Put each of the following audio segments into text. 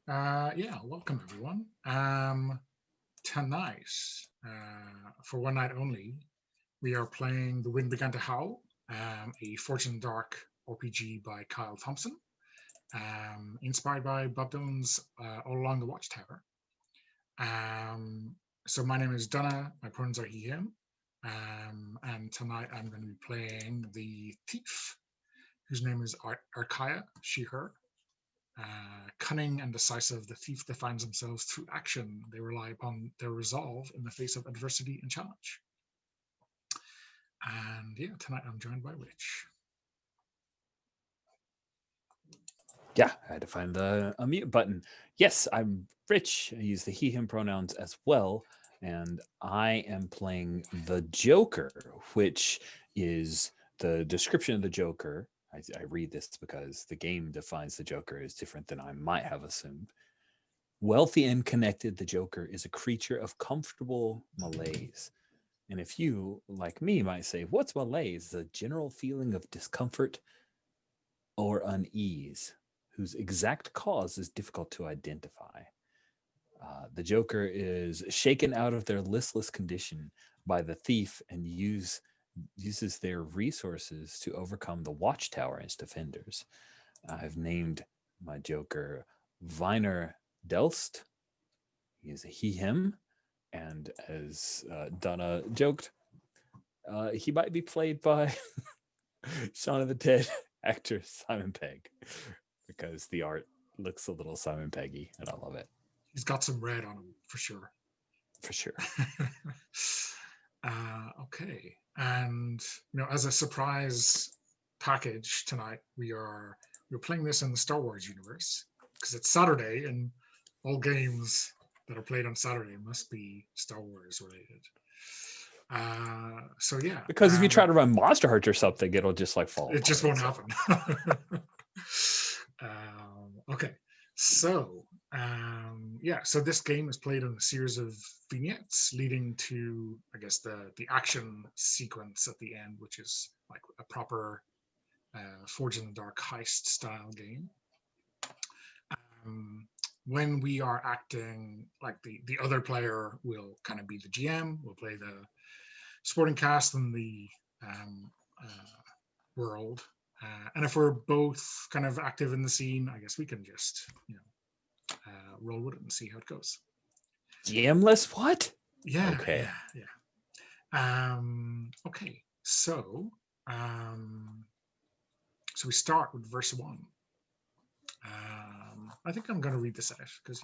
Yeah, welcome everyone. Tonight, for one night only, we are playing The Wind Began to Howl, a Fortune Dark RPG by Kyle Thompson, inspired by Bob Dylan's All Along the Watchtower. Um, so my name is Donna, my pronouns are he, him, and tonight I'm going to be playing the thief, whose name is Arkaya, she, her. Cunning and decisive, the thief defines themselves through action. They rely upon their resolve in the face of adversity and challenge. And yeah, tonight I'm joined by Rich. Yeah, I had to find the unmute button. Yes, I'm Rich. I use the he, him pronouns as well. And I am playing the Joker, which is the description of the Joker. I read this because the game defines the Joker as different than I might have assumed. Wealthy and connected, the Joker is a creature of comfortable malaise. And if you, like me, might say, what's malaise? The general feeling of discomfort or unease, whose exact cause is difficult to identify. The Joker is shaken out of their listless condition by the thief and uses their resources to overcome the Watchtower and its defenders. I've named my Joker Viner Delst. He is a he, him. And as Donna joked, he might be played by Shaun of the Dead actor Simon Pegg because the art looks a little Simon Peggy, and I love it. He's got some red on him for sure. For sure. Okay, and as a surprise package tonight, we're playing this in the Star Wars universe because it's Saturday, and all games that are played on Saturday must be Star Wars related. So yeah, because if you try to run Monster Hunter or something, it'll just like fall. It just won't happen. Okay, so yeah, so this game is played in a series of vignettes leading to, I guess, the action sequence at the end, which is like a proper Forge in the Dark heist style game. When we are acting, like the other player will kind of be the GM, will play the supporting cast and the world. And if we're both kind of active in the scene, I guess we can just, roll with it and see how it goes. GM-less what? Yeah. Okay. Yeah. Okay. So we start with verse 1. I think I'm going to read this out because,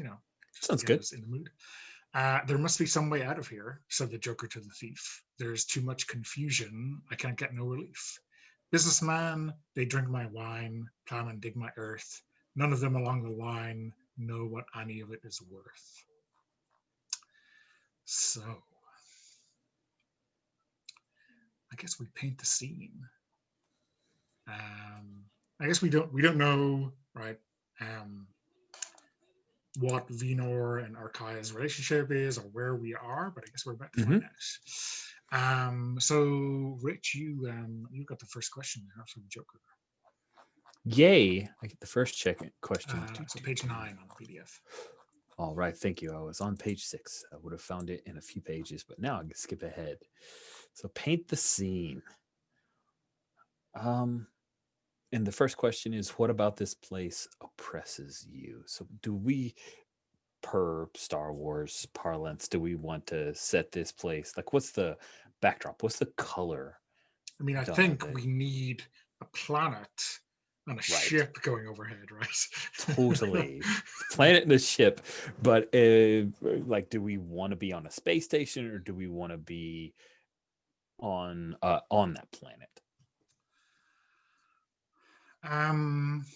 sounds good. In the mood. There must be some way out of here, said the Joker to the thief. There's too much confusion. I can't get no relief. Businessman, they drink my wine, plow and dig my earth. None of them along the line know what any of it is worth. So, I guess we paint the scene. I guess we don't know, right? What Venor and Arkaya's relationship is or where we are, but I guess we're about to find out. So Rich, you got the first question there from Joker. Yay! I get the first question. So page 9 on the PDF. All right, thank you. I was on page 6. I would have found it in a few pages, but now I can skip ahead. So paint the scene. And the first question is, what about this place oppresses you? So do we, per Star Wars parlance, do we want to set this place? Like, what's the backdrop? What's the color? I mean, I think we need a planet and a ship going overhead, right? Totally. Planet and a ship. But like, do we want to be on a space station or do we want to be on that planet? I mean,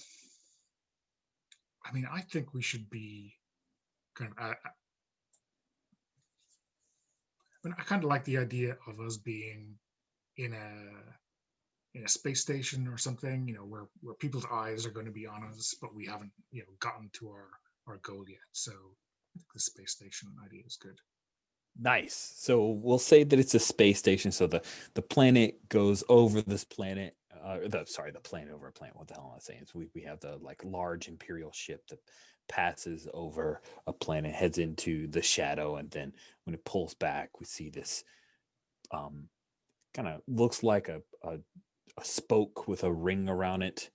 I think we should be kind of. I kind of like the idea of us being in a space station or something, where people's eyes are going to be on us, but we haven't, gotten to our goal yet. So I think the space station idea is good. Nice. So we'll say that it's a space station. So the planet goes over this planet. the planet over a planet. What the hell am I saying? It's we have the like large imperial ship that passes over a planet, heads into the shadow, and then when it pulls back, we see this kind of looks like a spoke with a ring around it,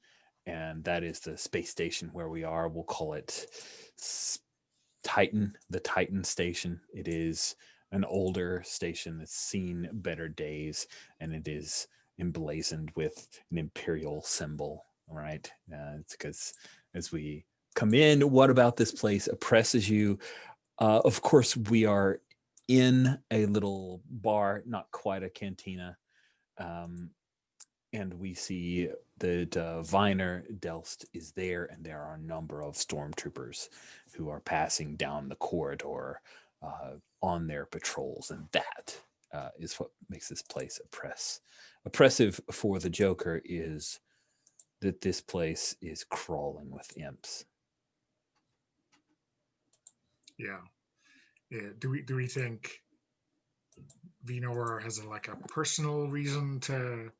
and that is the space station where we are. We'll call it Titan, the Titan station. It is an older station that's seen better days, and it is emblazoned with an imperial symbol. All right, it's because as we come in, what about this place oppresses you? Of course, we are in a little bar, not quite a cantina. Um, and we see that Viner Delst is there, and there are a number of stormtroopers who are passing down the corridor on their patrols, and that is what makes this place oppressive for the Joker. Is that this place is crawling with imps? Yeah. Do we think Venor has like a personal reason to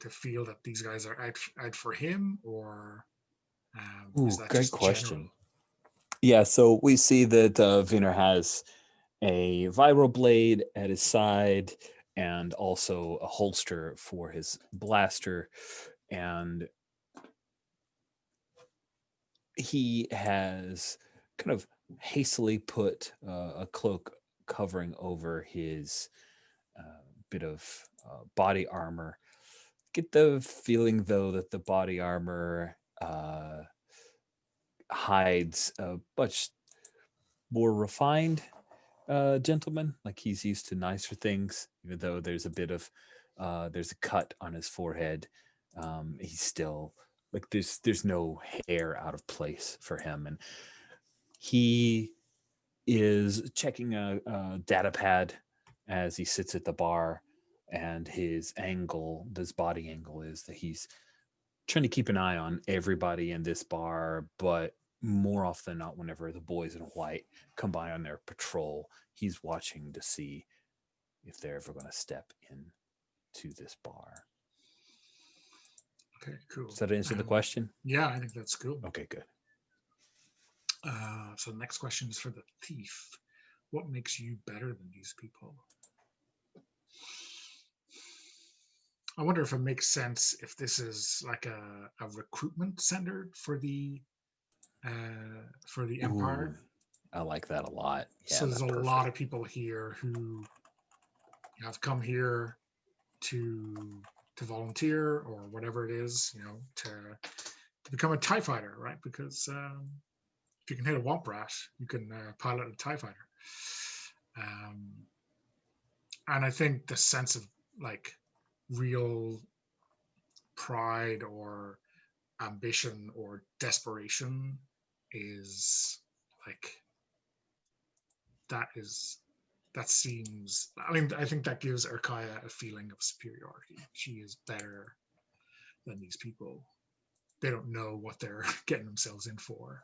feel that these guys are out for him, or is Ooh, that great just general? question. Yeah, so we see that Viner has a viral blade at his side and also a holster for his blaster, and he has kind of hastily put a cloak covering over his bit of body armor. Get the feeling though that the body armor hides a much more refined gentleman. Like he's used to nicer things, even though there's a bit of there's a cut on his forehead. He's still like there's no hair out of place for him, and he is checking a data pad as he sits at the bar, and his body angle is that he's trying to keep an eye on everybody in this bar, but more often than not, whenever the boys in white come by on their patrol, he's watching to see if they're ever going to step in to this bar. Okay, cool. Does that answer the question? Yeah, I think that's cool. Okay, good. So the next question is for the thief. What makes you better than these people? I wonder if it makes sense if this is like a recruitment center for the Empire. Ooh, I like that a lot. Yeah, So there's that's a perfect. lot of people here who have come here to volunteer or whatever it is, to become a TIE fighter, right? Because if you can hit a Womp Rat, you can pilot a TIE fighter. And I think the sense of like real pride or ambition or desperation is like that seems, I mean, I think that gives Erkaya a feeling of superiority. She is better than these people. They don't know what they're getting themselves in for.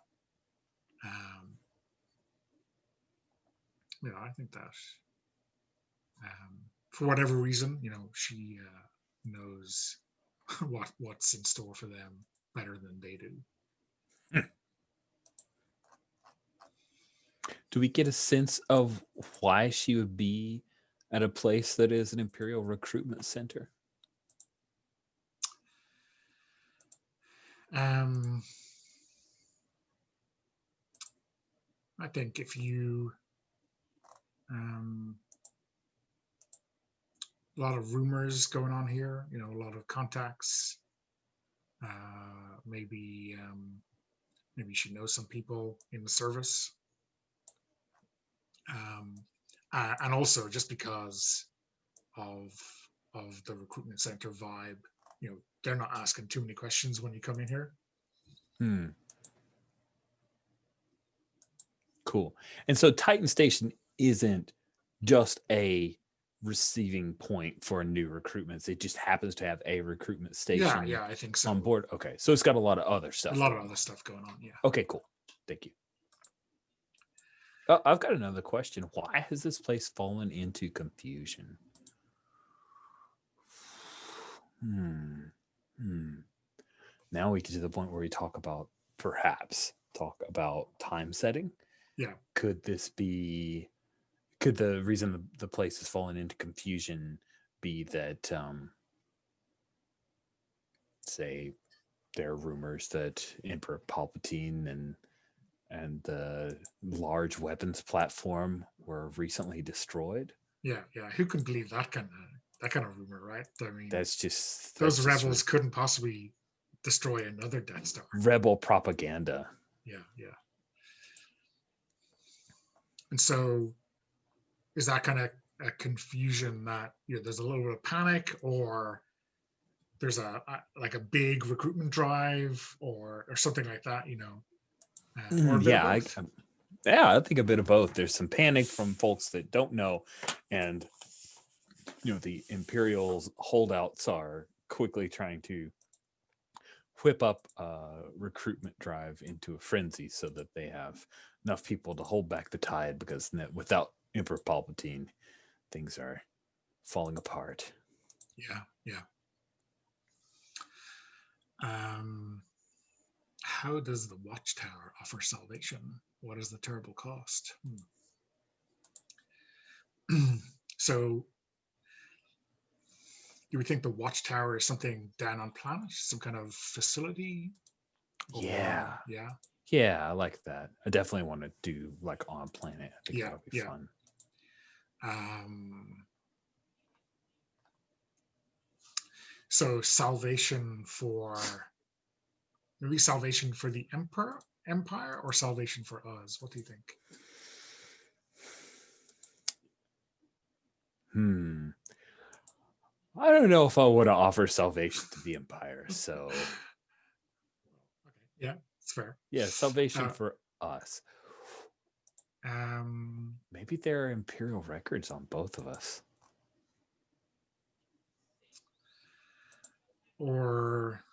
I think that for whatever reason, she knows what's in store for them better than they do. Do we get a sense of why she would be at a place that is an Imperial recruitment center? I think if you a lot of rumors going on here, a lot of contacts. Maybe she knows some people in the service. And also just because of the recruitment center vibe, they're not asking too many questions when you come in here. Cool. And so Titan Station isn't just a receiving point for new recruitments. It just happens to have a recruitment station Yeah, I think so. on board. Okay. So it's got a lot of other stuff. A lot of other stuff going on, yeah. Okay, cool. Thank you. I've got another question. Why has this place fallen into confusion? Now we get to the point where we perhaps talk about time setting. Yeah. Could the reason the place has fallen into confusion be that, say, there are rumors that Emperor Palpatine and the large weapons platform were recently destroyed? Yeah. Who can believe that kind of rumor, right? I mean, That's those just rebels couldn't possibly destroy another Death Star. rebel propaganda. Yeah. And so, is that kind of a confusion that there's a little bit of panic, or there's a big recruitment drive, or something like that, or a bit of both? I think a bit of both. There's some panic from folks that don't know, and the Imperials holdouts are quickly trying to whip up a recruitment drive into a frenzy so that they have enough people to hold back the tide, because without Emperor Palpatine, things are falling apart. Yeah. How does the Watchtower offer salvation? What is the terrible cost? So, you would think the Watchtower is something down on planet, some kind of facility? Yeah. I like that. I definitely want to do like on planet. I think that'll be fun. So salvation for the empire, or salvation for us? What do you think? I don't know if I would offer salvation to the Empire. So okay, yeah, it's fair. Yeah, salvation for us. Maybe there are Imperial records on both of us. Or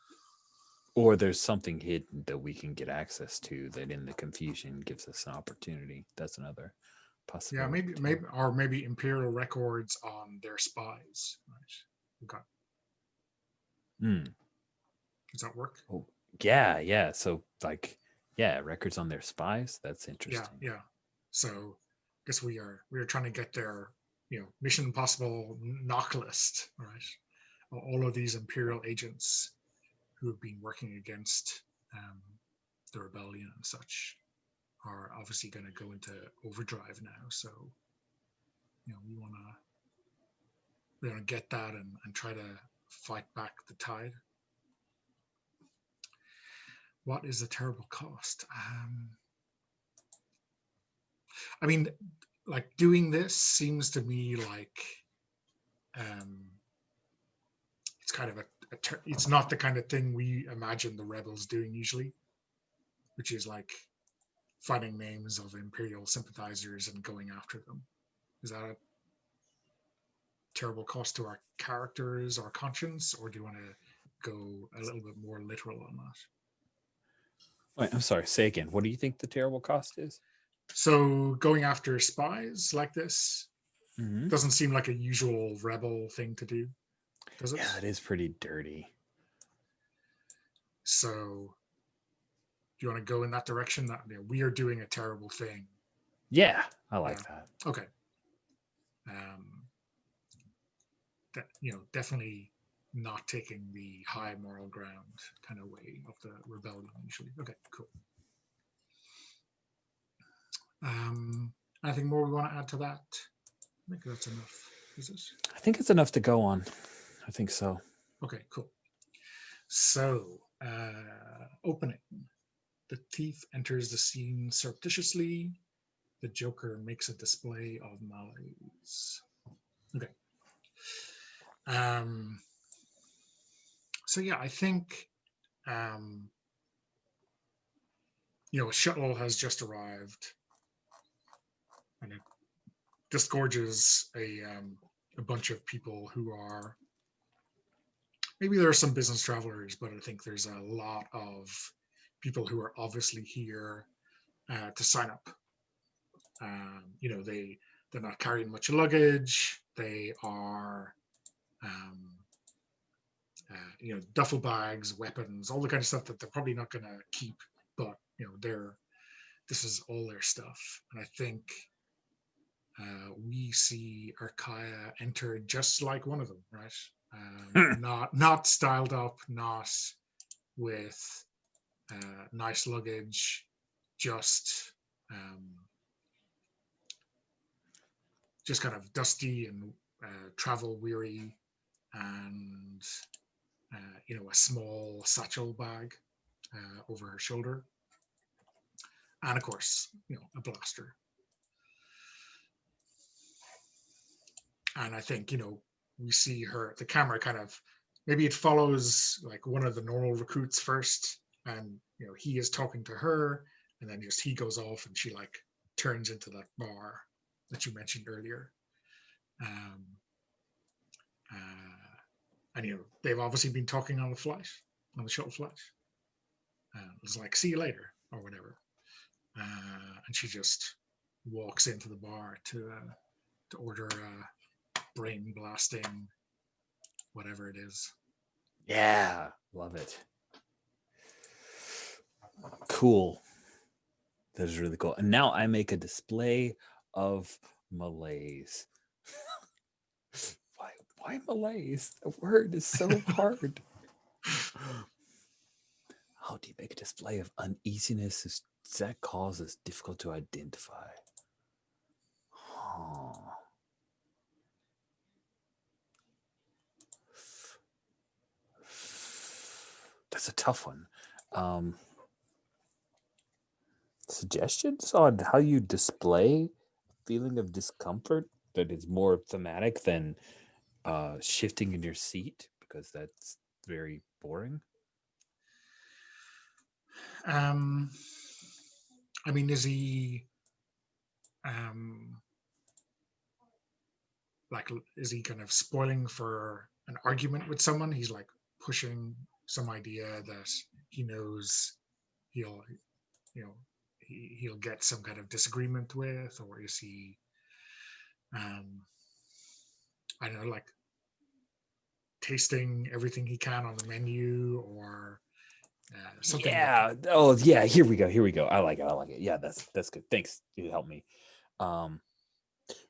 there's something hidden that we can get access to that in the confusion gives us an opportunity. That's another possibility. Yeah, maybe Imperial records on their spies. Right. Okay. Does that work? Oh, yeah. So records on their spies. That's interesting. Yeah. So I guess we are trying to get their Mission Impossible knock list, right? All of these Imperial agents who have been working against the rebellion and such are obviously going to go into overdrive now. So we want to get that and try to fight back the tide. What is the terrible cost? I mean, like, doing this seems to me like it's kind of it's not the kind of thing we imagine the rebels doing usually, which is like finding names of Imperial sympathizers and going after them. Is that a terrible cost to our characters, our conscience, or do you want to go a little bit more literal on that? Wait, I'm sorry, say again. What do you think the terrible cost is? So going after spies like this doesn't seem like a usual rebel thing to do, does it? Yeah, it is pretty dirty. So do you want to go in that direction, that we are doing a terrible thing? Yeah, I like that. Okay. Definitely not taking the high moral ground kind of way of the rebellion usually. Okay, cool. Anything more we want to add to that? I think that's enough. Is it? I think it's enough to go on. I think so. Okay, cool. So, opening. The thief enters the scene surreptitiously. The Joker makes a display of malaise. Okay. So yeah, I think a shuttle has just arrived, and it disgorges a bunch of people who are, maybe there are some business travelers, but I think there's a lot of people who are obviously here to sign up. They're not carrying much luggage. They are duffel bags, weapons, all the kind of stuff that they're probably not going to keep, but this is all their stuff. And I think we see Arkaya enter just like one of them, right? Not styled up, not with nice luggage, just kind of dusty and travel weary, and a small satchel bag over her shoulder, and of course, a blaster. And I think we see the camera kind of, maybe it follows like one of the normal recruits first, and he is talking to her, and then just he goes off, and she like turns into that bar that you mentioned earlier. And they've obviously been talking on the shuttle flight. It's like, see you later or whatever. And she just walks into the bar to order brain blasting, whatever it is. Yeah, love it. Cool. That is really cool. And now I make a display of malaise. Why malaise? The word is so hard. How do you make a display of uneasiness that causes difficult to identify? Oh. That's a tough one. Suggestions on how you display a feeling of discomfort that is more thematic than shifting in your seat, because that's very boring. I mean, is he is he kind of spoiling for an argument with someone? He's like pushing some idea that he knows he'll get some kind of disagreement with, or is he I don't know, like tasting everything he can on the menu, or something? Yeah. Oh, yeah. Here we go. I like it. Yeah, that's good. Thanks. You helped me.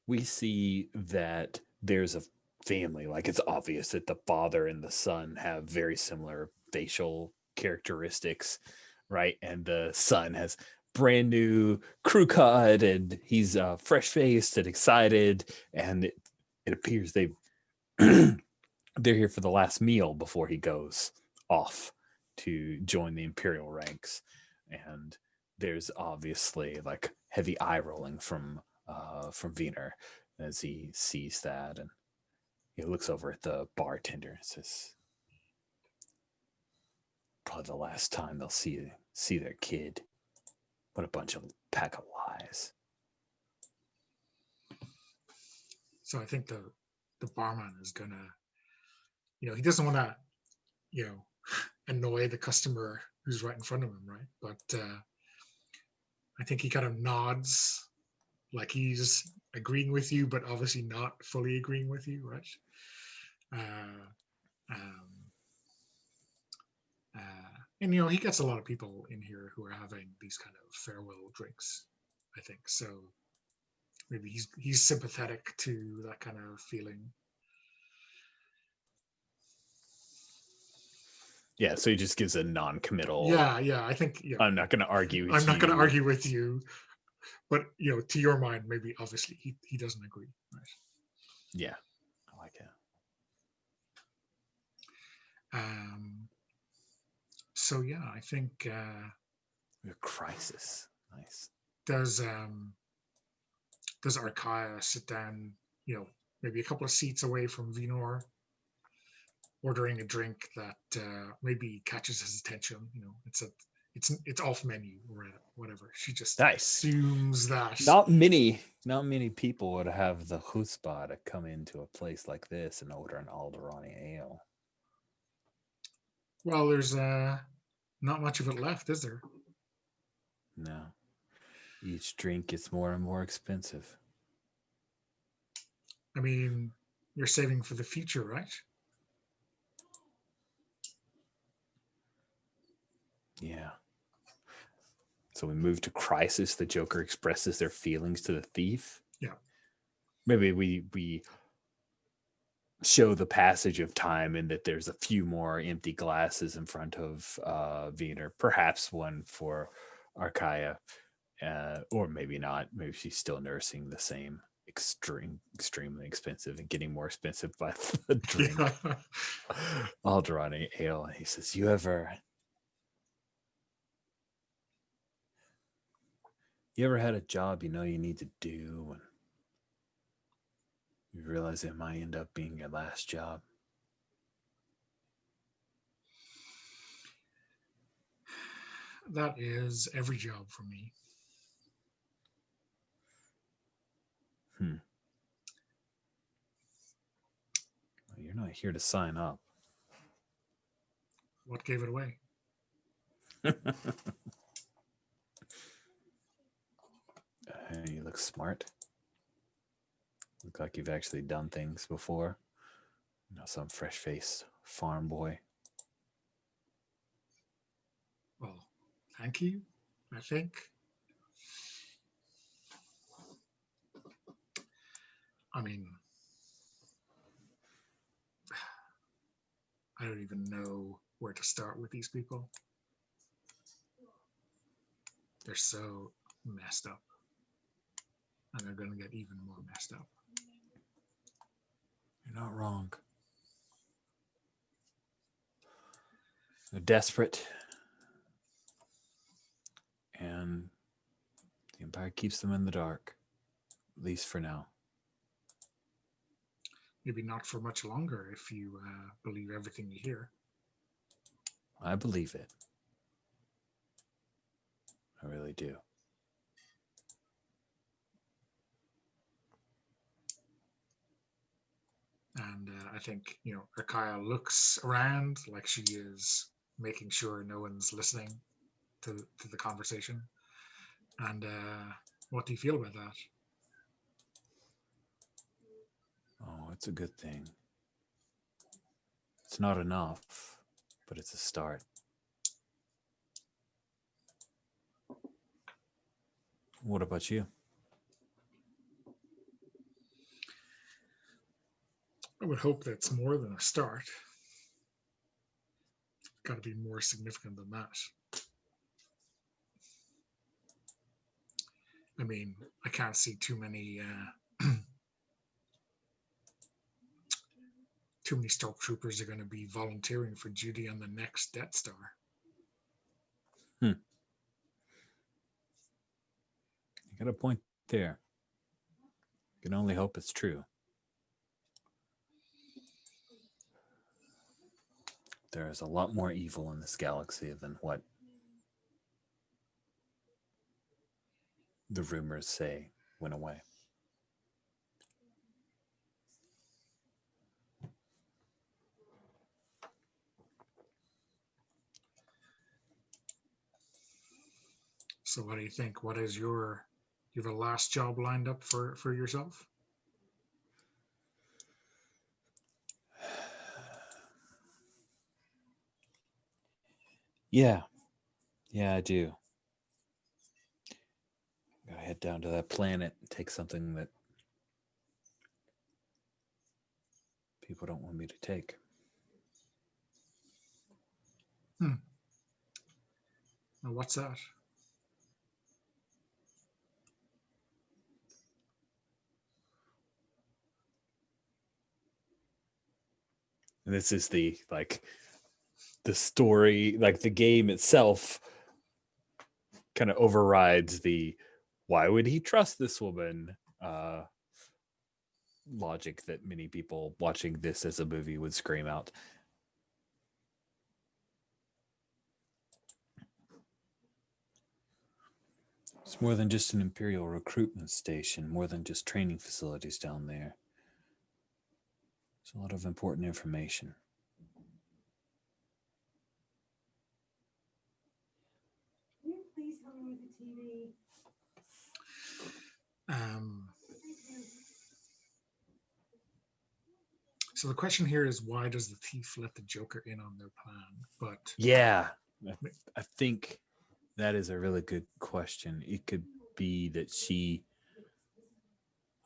We see that there's a family. Like, it's obvious that the father and the son have very similar facial characteristics, right? And the son has brand new crew cut, and he's fresh faced and excited, and it appears they're here for the last meal before he goes off to join the Imperial ranks. And there's obviously like heavy eye rolling from Wiener as he sees that, and he looks over at the bartender and says, "Probably the last time they'll see their kid. What a pack of lies." So I think the barman is gonna, he doesn't want to, annoy the customer who's right in front of him, right? But I think he kind of nods, like he's agreeing with you, but obviously not fully agreeing with you, right? And he gets a lot of people in here who are having these kind of farewell drinks, I think. So maybe he's sympathetic to that kind of feeling. Yeah, so he just gives a non-committal. Yeah. I think. Yeah. I'm not going to argue with you. I'm not going to argue with you, but to your mind, maybe obviously he doesn't agree, right? Yeah, I like it. So yeah, I think a crisis. Nice. Does Arkaya sit down, maybe a couple of seats away from Vinor, ordering a drink that maybe catches his attention? It's off menu or whatever. She just assumes that not many people would have the chutzpah to come into a place like this and order an Alderani ale. Well, there's not much of it left, is there? No. Each drink gets more and more expensive. I mean, you're saving for the future, right? Yeah. So we move to crisis. The Joker expresses their feelings to the thief. Yeah. Maybe we show the passage of time and that there's a few more empty glasses in front of Wiener, perhaps one for Arkaya, or maybe not. Maybe she's still nursing the same extremely expensive and getting more expensive by the drink. Yeah. Alderani ale. And he says, You ever had a job you know you need to do and you realize it might end up being your last job? That is every job for me. Well, you're not here to sign up. What gave it away? You look smart. Look like you've actually done things before. Some fresh-faced farm boy. Well, thank you, I think. I mean, I don't even know where to start with these people. They're so messed up. And they're going to get even more messed up. You're not wrong. They're desperate. And the Empire keeps them in the dark, at least for now. Maybe not for much longer if you believe everything you hear. I believe it. I really do. And I think, Arkaya looks around like she is making sure no one's listening to the conversation. And what do you feel about that? Oh, it's a good thing. It's not enough, but it's a start. What about you? I would hope that's more than a start. It's got to be more significant than that. I mean, I can't see too many stormtroopers are going to be volunteering for duty on the next Death Star. You got a point there. You can only hope it's true. There is a lot more evil in this galaxy than what the rumors say went away. So what do you think? What is you have a last job lined up for yourself? Yeah, I do. Gotta head down to that planet and take something that people don't want me to take. Now, what's that? And this is the story, like the game itself kind of overrides the why would he trust this woman logic that many people watching this as a movie would scream out. It's more than just an Imperial recruitment station, more than just training facilities down there. There's a lot of important information. Can you please help me with the TV? So the question here is, why does the thief let the Joker in on their plan? But yeah, I think that is a really good question. It could be that she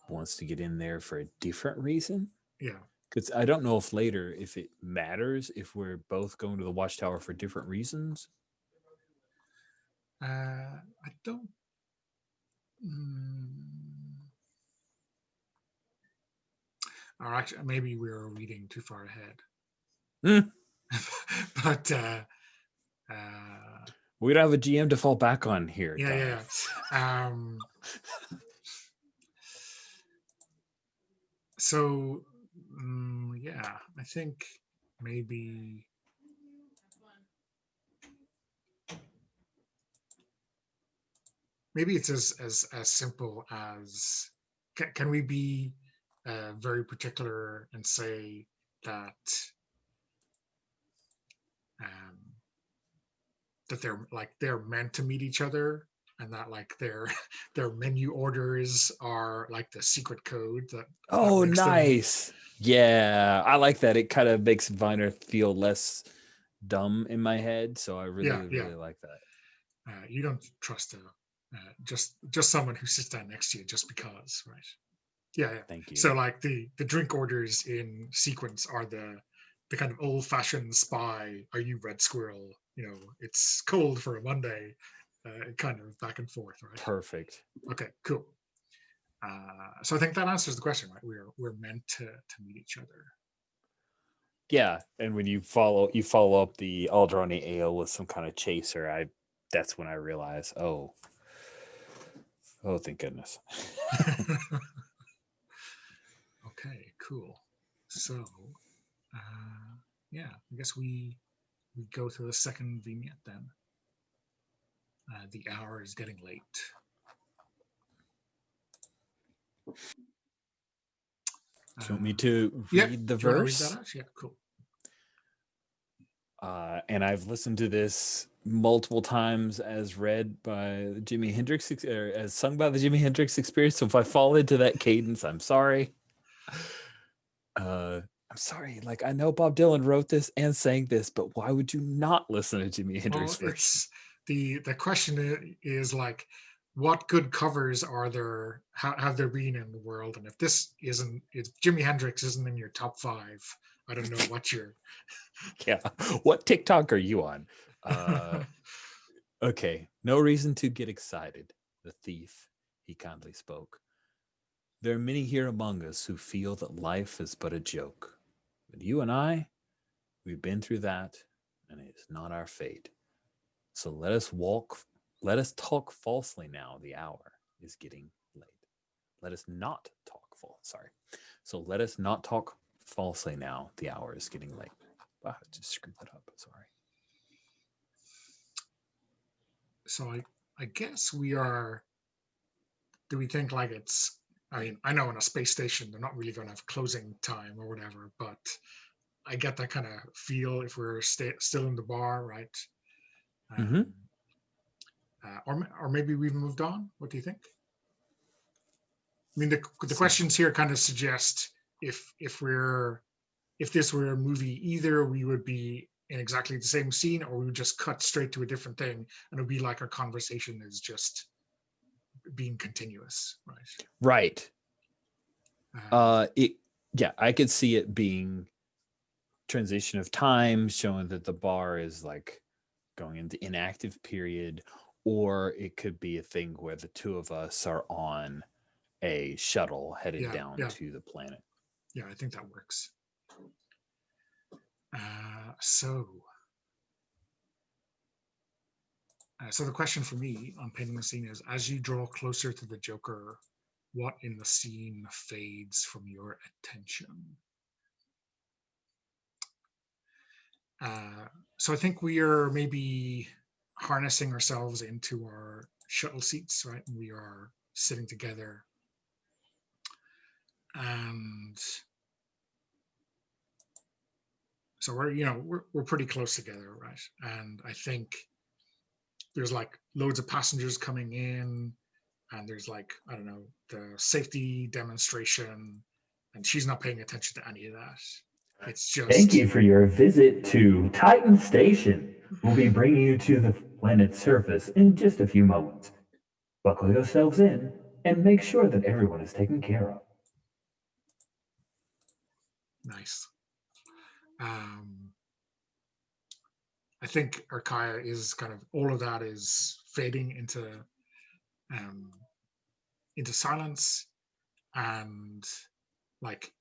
wants to get in there for a different reason. Yeah. Because I don't know if it matters if we're both going to the Watchtower for different reasons. I don't. Or actually, maybe we were reading too far ahead. But we don't have a GM to fall back on here. Yeah. So, yeah, I think maybe it's as simple as can we be very particular and say that that they're meant to meet each other, and that like their menu orders are like the secret code that makes nice them... Yeah, I like that. It kind of makes Viner feel less dumb in my head, so I really like that. You don't trust just someone who sits down next to you just because, right? Yeah. Thank you. So like the drink orders in sequence are the kind of old-fashioned spy, are you Red Squirrel, it's cold for a Monday, kind of back and forth, right? Perfect. Okay, cool. So I think that answers the question, right? We're meant to meet each other. Yeah, and when you follow up the Aldroni Ale with some kind of chaser, that's when I realize, oh, thank goodness. Okay, cool. So, yeah, I guess we go to the second vignette then. The hour is getting late. Do you want me to read the verse? Read that out? Yeah, cool. And I've listened to this multiple times as read by Jimi Hendrix, or as sung by the Jimi Hendrix Experience. So if I fall into that cadence, I'm sorry. I'm sorry. Like, I know Bob Dylan wrote this and sang this, but why would you not listen to Jimi Hendrix version? The question is like, what good covers are there? Have there been in the world? And if Jimi Hendrix isn't in your top 5, I don't know what you're. Yeah. What TikTok are you on? Okay. No reason to get excited. The thief, he kindly spoke. There are many here among us who feel that life is but a joke. But you and I, we've been through that, and it is not our fate. So let us talk falsely now. The hour is getting late. Let us not talk So let us not talk falsely now. The hour is getting late. Wow, I just screwed that up. Sorry. So I guess we are. Do we think like it's? I mean, I know in a space station they're not really going to have closing time or whatever, but I get that kind of feel if we're still in the bar, right? Or maybe we've moved on. What do you think? I mean, the questions here kind of suggest if this were a movie, either we would be in exactly the same scene, or we would just cut straight to a different thing, and it would be like our conversation is just being continuous, right? I could see it being transition of time, showing that the bar is like going into inactive period, or it could be a thing where the two of us are on a shuttle headed down to the planet. Yeah, I think that works. So the question for me on painting the scene is, as you draw closer to the Joker, what in the scene fades from your attention? So I think we are maybe harnessing ourselves into our shuttle seats, right? And we are sitting together, and so we're pretty close together, right? And I think there's like loads of passengers coming in, and there's like, I don't know, the safety demonstration, and she's not paying attention to any of that. It's just, thank you for your visit to Titan Station. will be bringing you to the planet's surface in just a few moments. Buckle yourselves in and make sure that everyone is taken care of. Nice. I think Arkaya is kind of, all of that is fading into silence, and like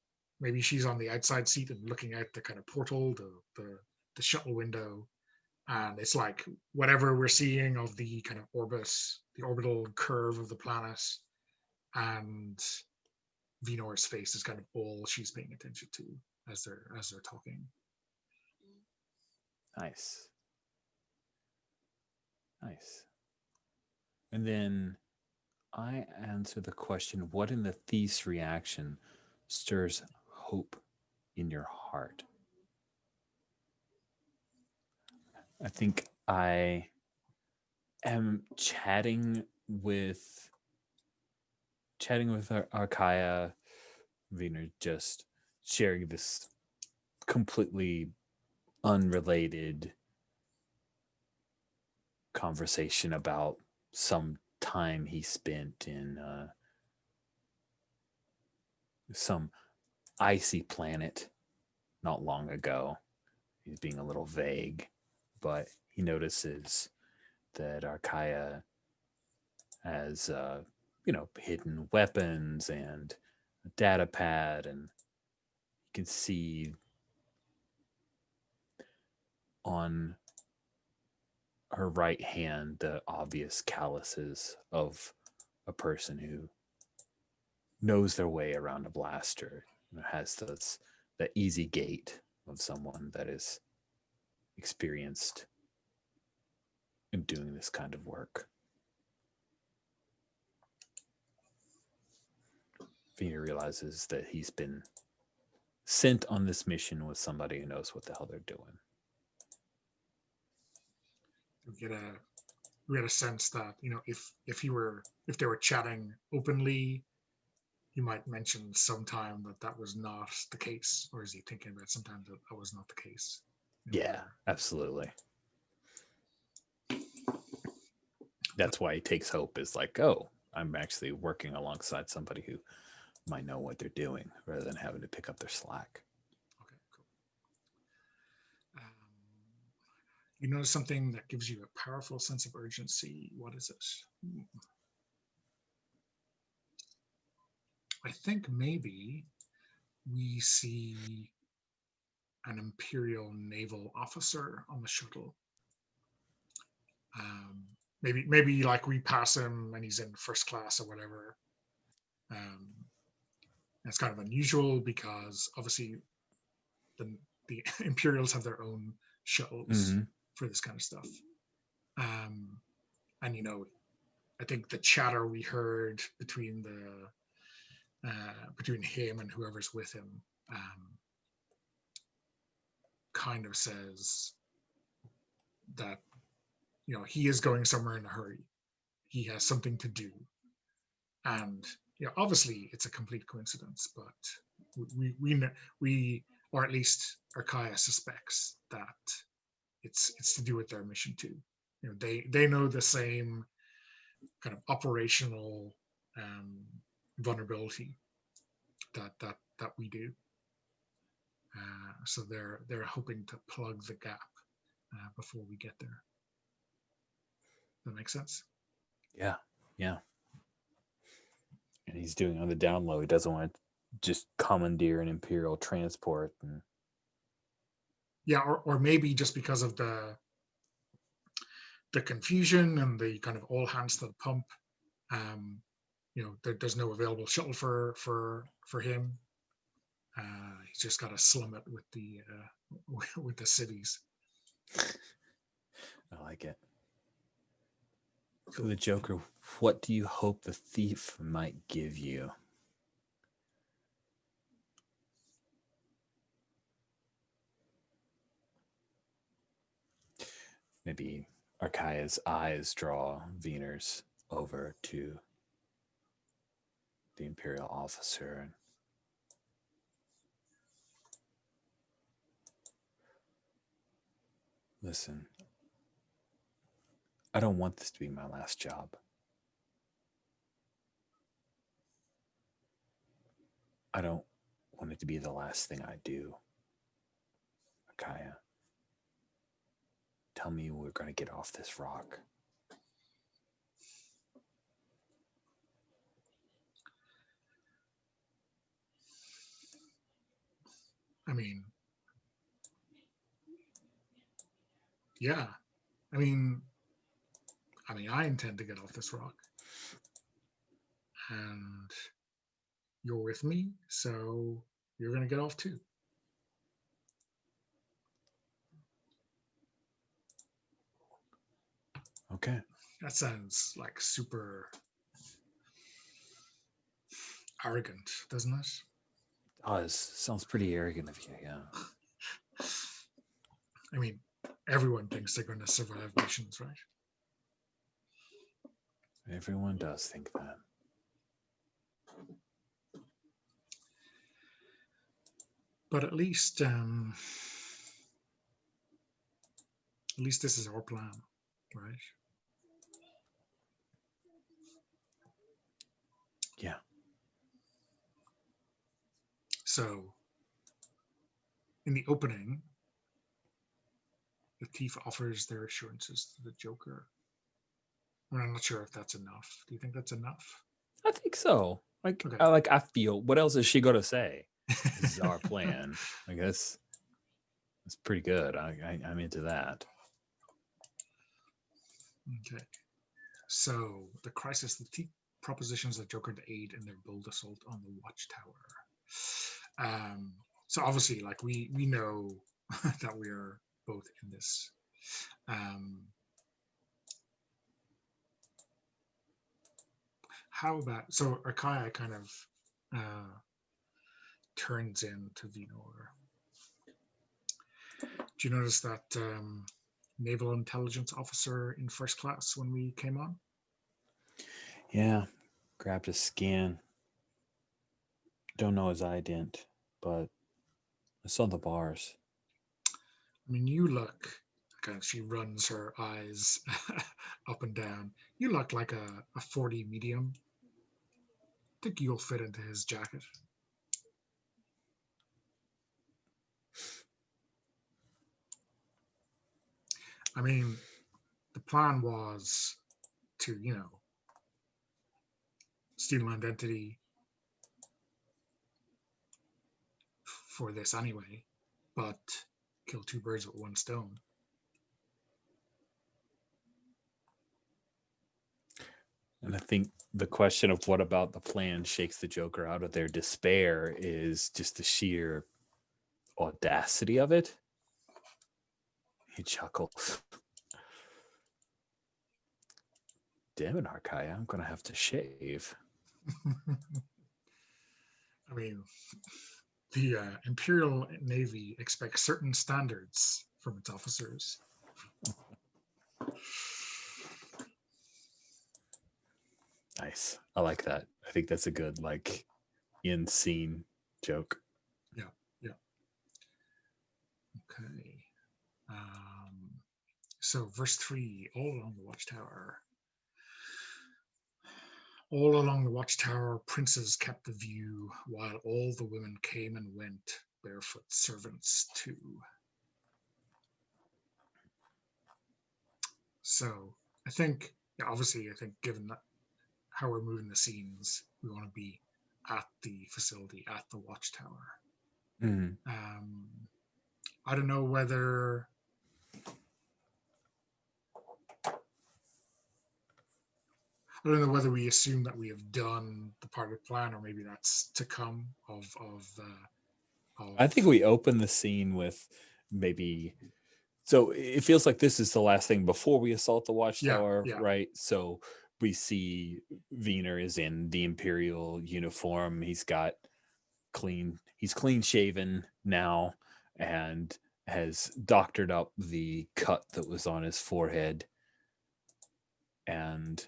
maybe she's on the outside seat and looking out the kind of portal, the shuttle window, and it's like whatever we're seeing of the kind of the orbital curve of the planet, and Vinor's face is kind of all she's paying attention to as they're talking. Nice. Nice. And then I answer the question, what in the thief's reaction stirs hope in your heart? I think I am chatting with Arkaya, Wiener, just sharing this completely unrelated conversation about some time he spent in some icy planet not long ago. He's being a little vague, but he notices that Arkaya has, hidden weapons and a data pad, and you can see on her right hand the obvious calluses of a person who knows their way around a blaster, has that easy gait of someone that is experienced in doing this kind of work. Vina realizes that he's been sent on this mission with somebody who knows what the hell they're doing. We get a sense that, if they were chatting openly, he might mention sometime that was not the case, or is he thinking about sometimes that was not the case? Yeah, absolutely. That's why he takes hope, is like, oh, I'm actually working alongside somebody who might know what they're doing, rather than having to pick up their slack. Okay, cool. You notice something that gives you a powerful sense of urgency. What is it? I think maybe we see an Imperial naval officer on the shuttle. Maybe like we pass him and he's in first class or whatever. It's kind of unusual because obviously the Imperials have their own shuttles for this kind of stuff. And I think the chatter we heard between him and whoever's with him kind of says that he is going somewhere in a hurry. He has something to do, and obviously it's a complete coincidence, but we or at least Arkaya suspects that it's to do with their mission too. They know the same kind of operational vulnerability that we do. So they're hoping to plug the gap before we get there. That makes sense? Yeah. And he's doing on the down low. He doesn't want to just commandeer an Imperial transport. Yeah, or maybe just because of the confusion and the kind of all hands to the pump, there's no available shuttle for him. He's just got to slum it with the cities. I like it. So the Joker, what do you hope the thief might give you? Maybe Arkaya's eyes draw Wiener's over to the Imperial officer. Listen, I don't want this to be my last job. I don't want it to be the last thing I do. Akaya, tell me we're going to get off this rock. I mean, yeah. I mean, I intend to get off this rock. And you're with me, so you're going to get off too. Okay. That sounds like super arrogant, doesn't it? Does. Sounds pretty arrogant of you, yeah. I mean, everyone thinks they're going to survive missions, right? Everyone does think that. But at least this is our plan, right? Yeah. So, in the opening, the thief offers their assurances to the Joker. I'm not sure if that's enough. Do you think that's enough? I think so. Like, Okay. I feel. What else is she going to say? This is our plan. I guess it's pretty good. I'm into that. Okay. So the crisis, the thief propositions the Joker to aid in their bold assault on the Watchtower. So obviously, like we know that we are both in this. How about so Arkaya kind of turns into Venor. Do you notice that naval intelligence officer in first class when we came on? Yeah. Grabbed a scan. Don't know his ident, but I saw the bars. I mean, you look, kind of, she runs her eyes up and down. You look like a 40 medium. I think you'll fit into his jacket. I mean, the plan was to, steal an identity for this anyway, but kill two birds with one stone. And I think the question of what about the plan shakes the Joker out of their despair is just the sheer audacity of it. He chuckles. Damn it, Arkaya, I'm going to have to shave. I mean, the Imperial Navy expects certain standards from its officers. Nice. I like that. I think that's a good, like, in-scene joke. Yeah. Okay. So verse 3, all along the Watchtower. All along the Watchtower, princes kept the view, while all the women came and went, barefoot servants too. So I think, obviously, given that how we're moving the scenes, we want to be at the facility, at the Watchtower. Mm. I don't know whether we assume that we have done the part of the plan, or maybe that's to come. I think we open the scene with maybe. So it feels like this is the last thing before we assault the Watchtower, yeah. right? So we see Wiener is in the Imperial uniform. He's clean shaven now and has doctored up the cut that was on his forehead. And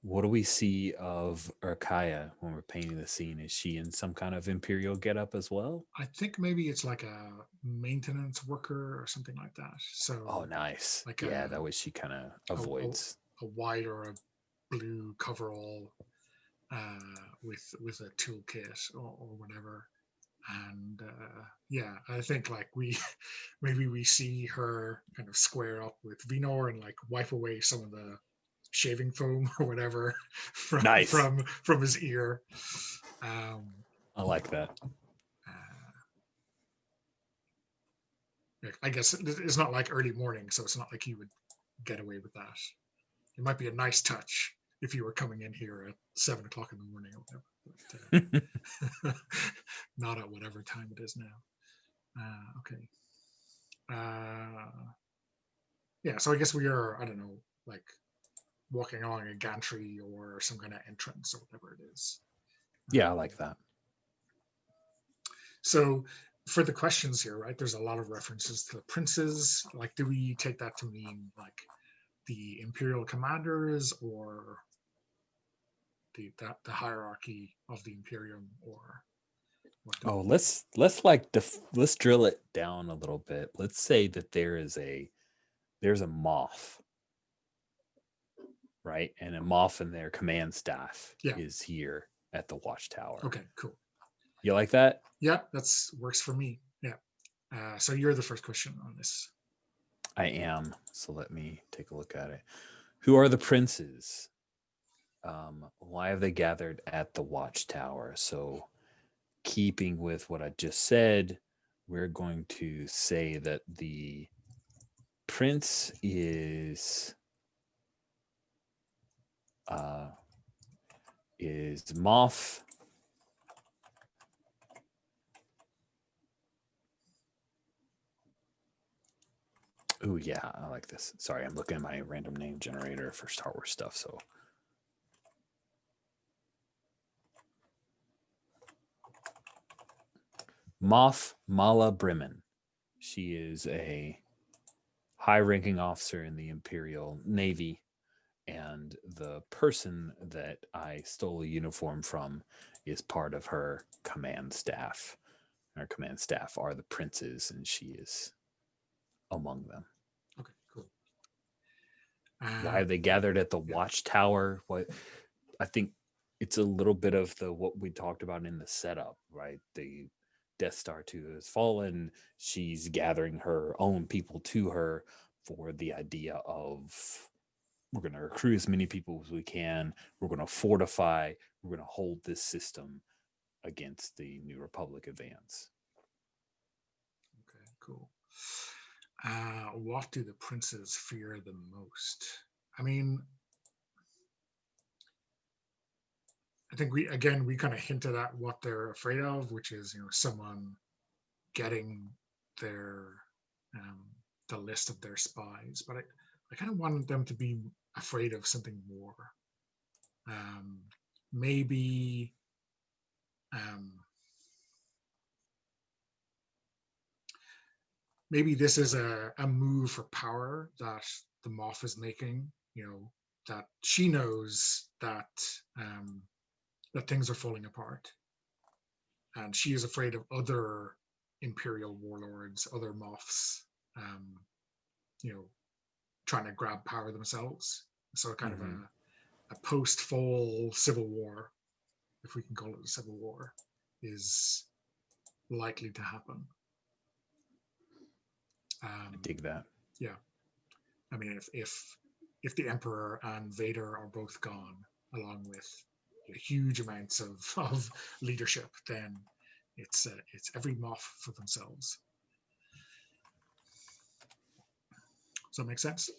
What do we see of Urkaya when we're painting the scene? Is she in some kind of imperial getup as well? I think maybe it's like a maintenance worker or something like that. So Oh, nice. like Yeah, that way she kind of avoids. a white or a blue coverall with a toolkit or whatever. And yeah, I think like we maybe we see her kind of square up with Vinor and like wipe away some of the shaving foam or whatever from Nice. from his ear. I like that. I guess it's not like early morning, so it's not like you would get away with that. It might be a nice touch if you were coming in here at 7 o'clock in the morning or whatever, but not at whatever time it is now. Okay. Yeah, so I guess we are, I don't know, like walking along a gantry or some kind of entrance or whatever it is. Yeah, I like that. So for the questions here, right, there's a lot of references to the princes. Like, do we take that to mean like the imperial commanders or the hierarchy of the imperium, or what? Oh, let's like let's drill it down a little bit. Let's say that there's a moth, right? And a moth and their command staff is here at the watchtower. Okay, cool. You like that? Yeah, that's works for me. Yeah. So you're the first question on this. I am. So let me take a look at it. Who are the princes? Why have they gathered at the watchtower? So keeping with what I just said, we're going to say that the prince is Moff. Oh yeah, I like this. Sorry, I'm looking at my random name generator for Star Wars stuff. So Moff Mala Brimmen. She is a high-ranking officer in the Imperial Navy, and the person that I stole a uniform from is part of her command staff. Her command staff are the princes, and she is among them. Okay, cool. Why have they gathered at the watchtower? What I think it's a little bit of what we talked about in the setup, right? The Death Star 2 has fallen. She's gathering her own people to her for the idea of we're going to recruit as many people as we can. We're going to fortify. We're going to hold this system against the New Republic advance. Okay, cool. What do the princes fear the most? I mean, I think we kind of hinted at what they're afraid of, which is, someone getting their the list of their spies. But I kind of wanted them to be afraid of something more. Maybe maybe this is a move for power that the Moff is making, that she knows that that things are falling apart. And she is afraid of other Imperial warlords, other Moffs, trying to grab power themselves. So kind of a post-fall civil war, if we can call it a civil war, is likely to happen. I dig that. Yeah. I mean, if the Emperor and Vader are both gone, along with huge amounts of leadership, then it's every Moff for themselves. Does that make sense?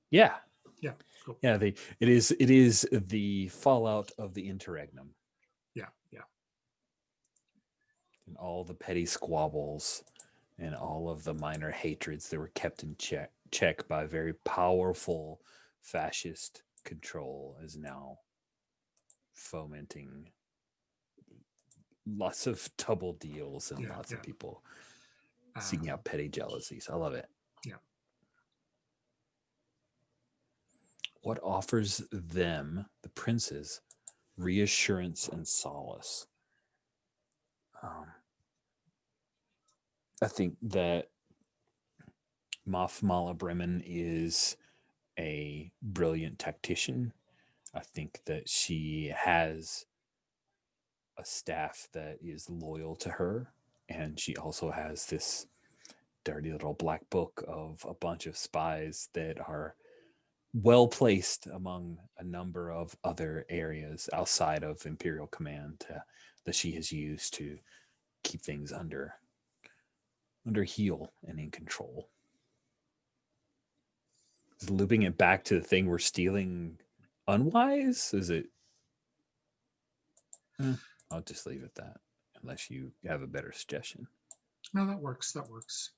Yeah. Yeah. Cool. Yeah. It is the fallout of the interregnum. Yeah. Yeah. And all the petty squabbles and all of the minor hatreds that were kept in check by very powerful fascist control is now fomenting lots of double deals and lots of people seeking out petty jealousies. I love it. Yeah. what offers them, the princes, reassurance and solace. I think that Moff Mala Bremen is a brilliant tactician. I think that she has a staff that is loyal to her, and she also has this dirty little black book of a bunch of spies that are well placed among a number of other areas outside of Imperial Command that she has used to keep things under heel and in control. Is looping it back to the thing we're stealing unwise? Is it? I'll just leave it that, unless you have a better suggestion. No, that works. That works.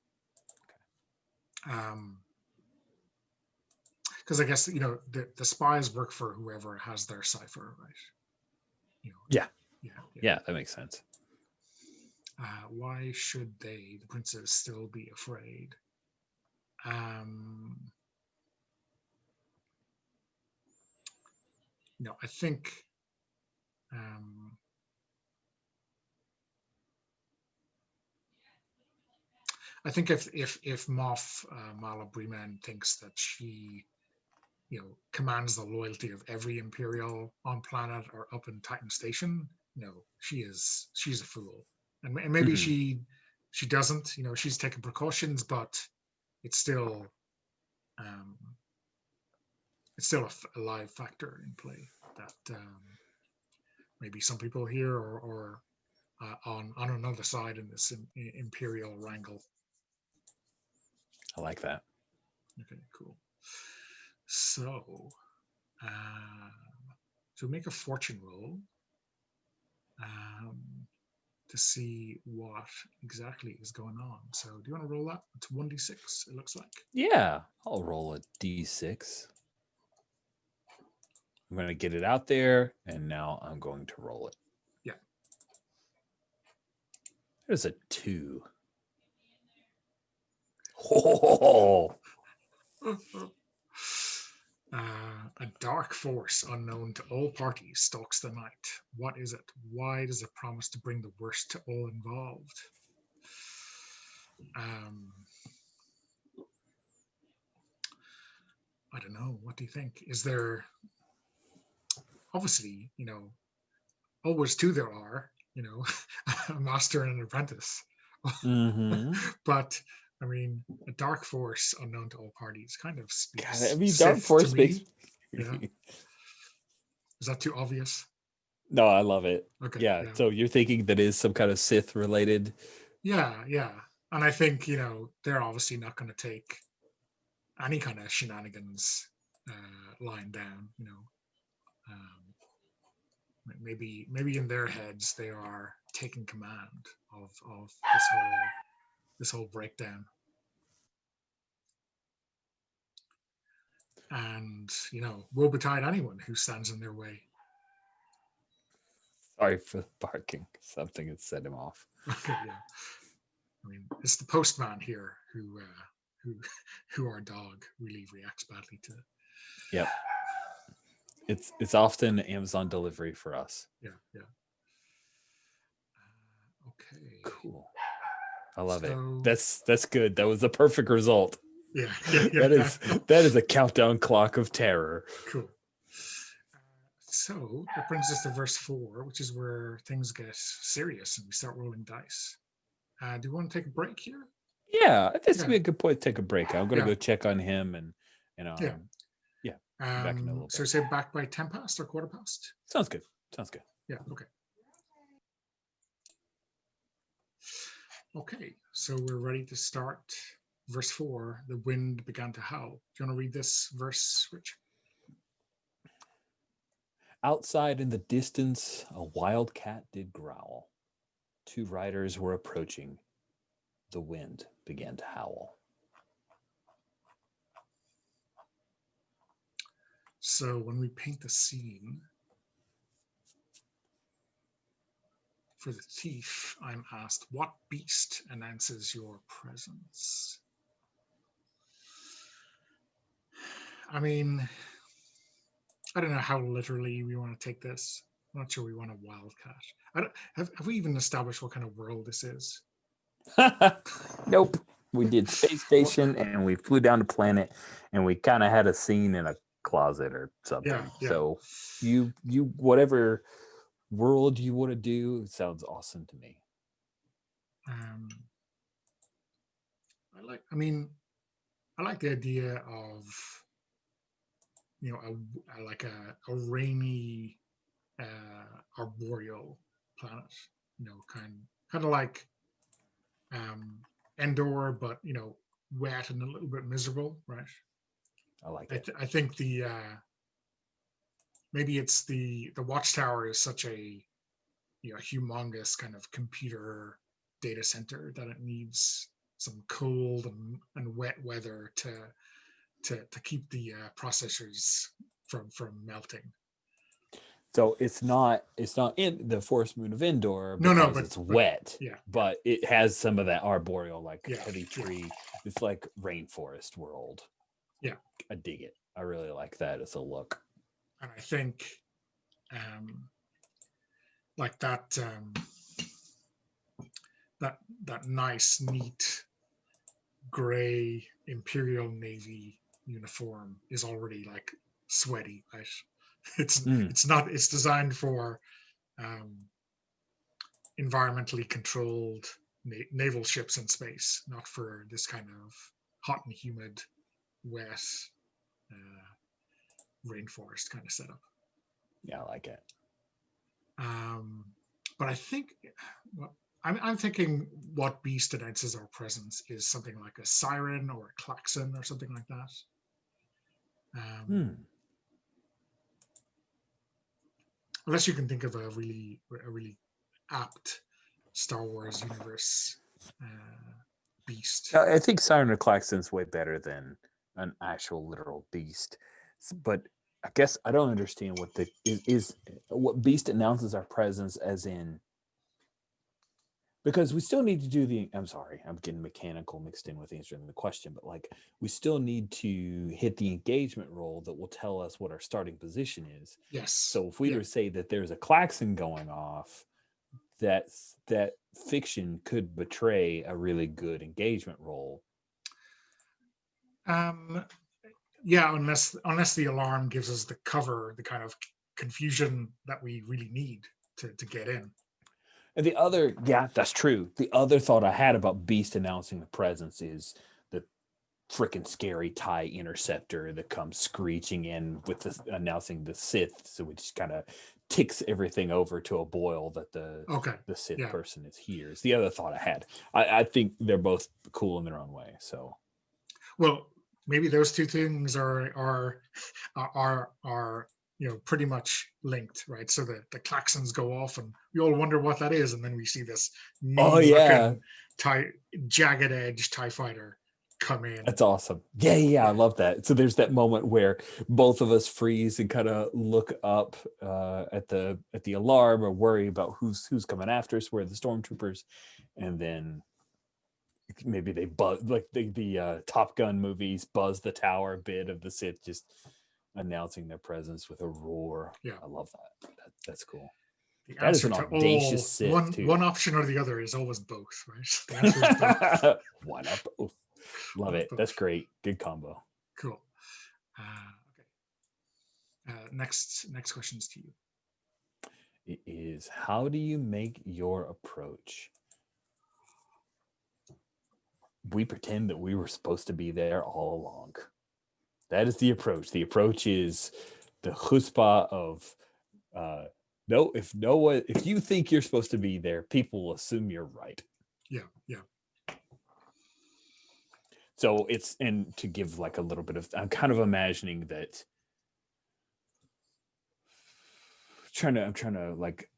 Because I guess the spies work for whoever has their cipher, right? Yeah, Yeah. That makes sense. Why should the princes, still be afraid? I think if Moff Mala Bremen thinks that she commands the loyalty of every Imperial on planet or up in Titan Station, she's a fool, and maybe she doesn't. She's taking precautions, but it's still a live factor in play that maybe some people here or on another side in this Imperial wrangle. I like that. Okay, cool. So, to make a fortune roll to see what exactly is going on. So, do you want to roll that? It's 1d6, it looks like. Yeah, I'll roll a d6. I'm going to get it out there, and now I'm going to roll it. Yeah. There's a 2. Oh! A dark force unknown to all parties stalks the night. What is it? Why does it promise to bring the worst to all involved? I don't know. What do you think? Is there obviously, always two there are, a master and an apprentice. Mm-hmm. But I mean, a dark force unknown to all parties kind of speaks. God, I mean, Sith dark force to makes. me. Yeah. Is that too obvious? No, I love it. Okay. Yeah. So you're thinking that is some kind of Sith related? Yeah. And I think they're obviously not going to take any kind of shenanigans lying down. Maybe in their heads they are taking command of this whole breakdown. And woe betide anyone who stands in their way. Sorry for the barking. Something had set him off. Okay, yeah. I mean, it's the postman here who our dog really reacts badly to. Yep. It's often Amazon delivery for us. Yeah. Okay. Cool. I love it. So- That's good. That was a perfect result. Yeah. That is a countdown clock of terror. Cool. So that brings us to verse 4, which is where things get serious and we start rolling dice. Do you want to take a break here? Yeah, this would be a good point to take a break. I'm gonna Yeah. go check on him and back in a little So bit. say back by 10 past or quarter past? Sounds good. Yeah, okay. Okay, so we're ready to start verse 4. The wind began to howl. Do you want to read this verse, Rich? Outside in the distance, a wild cat did growl. 2 riders were approaching. The wind began to howl. So when we paint the scene, for the thief, I'm asked, what beast announces your presence? I mean, I don't know how literally we want to take this. I'm not sure we want a wildcat. I don't, have we even established what kind of world this is? Nope. We did space station and we flew down to planet and we kind of had a scene in a closet or something. Yeah. So you whatever world you want to do sounds awesome to me. I like the idea of a rainy arboreal planet. Kind of like Endor, but wet and a little bit miserable, right? I like it. I think the maybe it's the Watchtower is such a humongous kind of computer data center that it needs some cold and wet weather to keep the processors from melting. So it's not in the forest moon of Endor but it's wet. Yeah. But it has some of that arboreal, like Yeah, heavy tree. It's like rainforest world. Yeah. I dig it. I really like that as a look. And I think like that nice, neat gray Imperial Navy uniform is already like sweaty, right? It's designed for environmentally controlled naval ships in space, not for this kind of hot and humid, wet rainforest kind of setup. Yeah, I like it. But I think I'm thinking what beast announces our presence is something like a siren or a klaxon or something like that. Unless you can think of a really apt Star Wars universe beast. I think siren or klaxon's way better than an actual literal beast. But I guess I don't understand what what beast announces our presence, as in, because we still need to do I'm sorry, I'm getting mechanical mixed in with answering the question, but like we still need to hit the engagement roll that will tell us what our starting position is. Yes. So if we were to say that there's a klaxon going off, that fiction could betray a really good engagement roll. Yeah, unless the alarm gives us the cover, the kind of confusion that we really need to get in. And the other, yeah, that's true. The other thought I had about Beast announcing the presence is the freaking scary TIE interceptor that comes screeching in with announcing the Sith. So it just kind of ticks everything over to a boil that the Sith person is here. Is the other thought I had. I think they're both cool in their own way. So, well, maybe those two things are pretty much linked, right? So the klaxons go off and we all wonder what that is, and then we see this jagged edge TIE fighter come in. That's awesome. Yeah, I love that. So there's that moment where both of us freeze and kind of look up at the alarm or worry about who's coming after us, where the stormtroopers, and then maybe they buzz, like the Top Gun movies, buzz the tower bit of the Sith, just announcing their presence with a roar. Yeah, I love that. That's cool. The that is an audacious Sith too. One option or the other is always both, right? The answer is both. Why not both? Love it. Both. That's great. Good combo. Cool. Okay. Next questions to you. It is, how do you make your approach? We pretend that we were supposed to be there all along. That is the approach. The approach is the chutzpah of if you think you're supposed to be there, people will assume you're right. Yeah. So and to give like a little bit of, I'm kind of imagining that I'm trying to like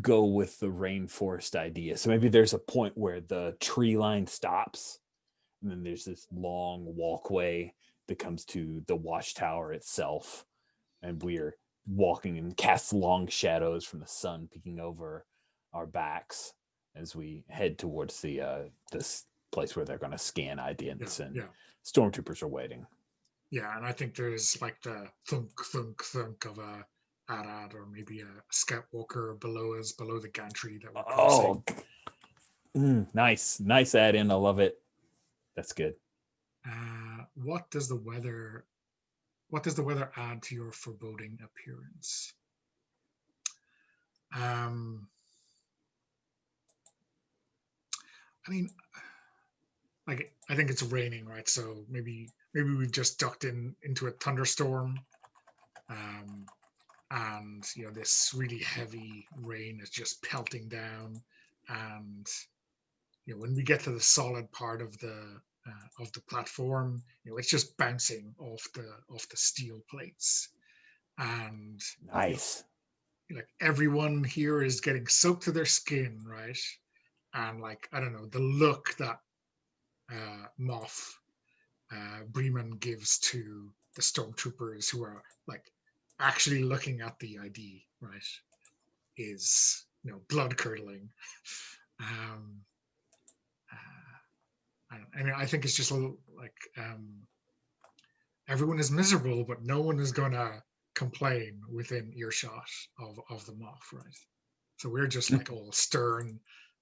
go with the rainforest idea. So maybe there's a point where the tree line stops and then there's this long walkway that comes to the watchtower itself, and we're walking and casts long shadows from the sun peeking over our backs as we head towards this place where they're going to scan identities and stormtroopers are waiting. Yeah, and I think there's like the thunk, thunk, thunk of a AT-AT or maybe a scout walker below us, below the gantry that we're crossing. Nice add in. I love it. That's good. What does the weather add to your foreboding appearance? I mean, like I think it's raining, right? So maybe we've just ducked into a thunderstorm, and this really heavy rain is just pelting down, and when we get to the solid part of the platform, it's just bouncing off the steel plates, and Nice. like everyone here is getting soaked to their skin, right? And like I don't know, the look that Moff Bremen gives to the stormtroopers who are like actually looking at the ID, right, is blood curdling. I mean, I think it's just a little like everyone is miserable, but no one is gonna complain within earshot of the Moff, right? So we're just like all stern,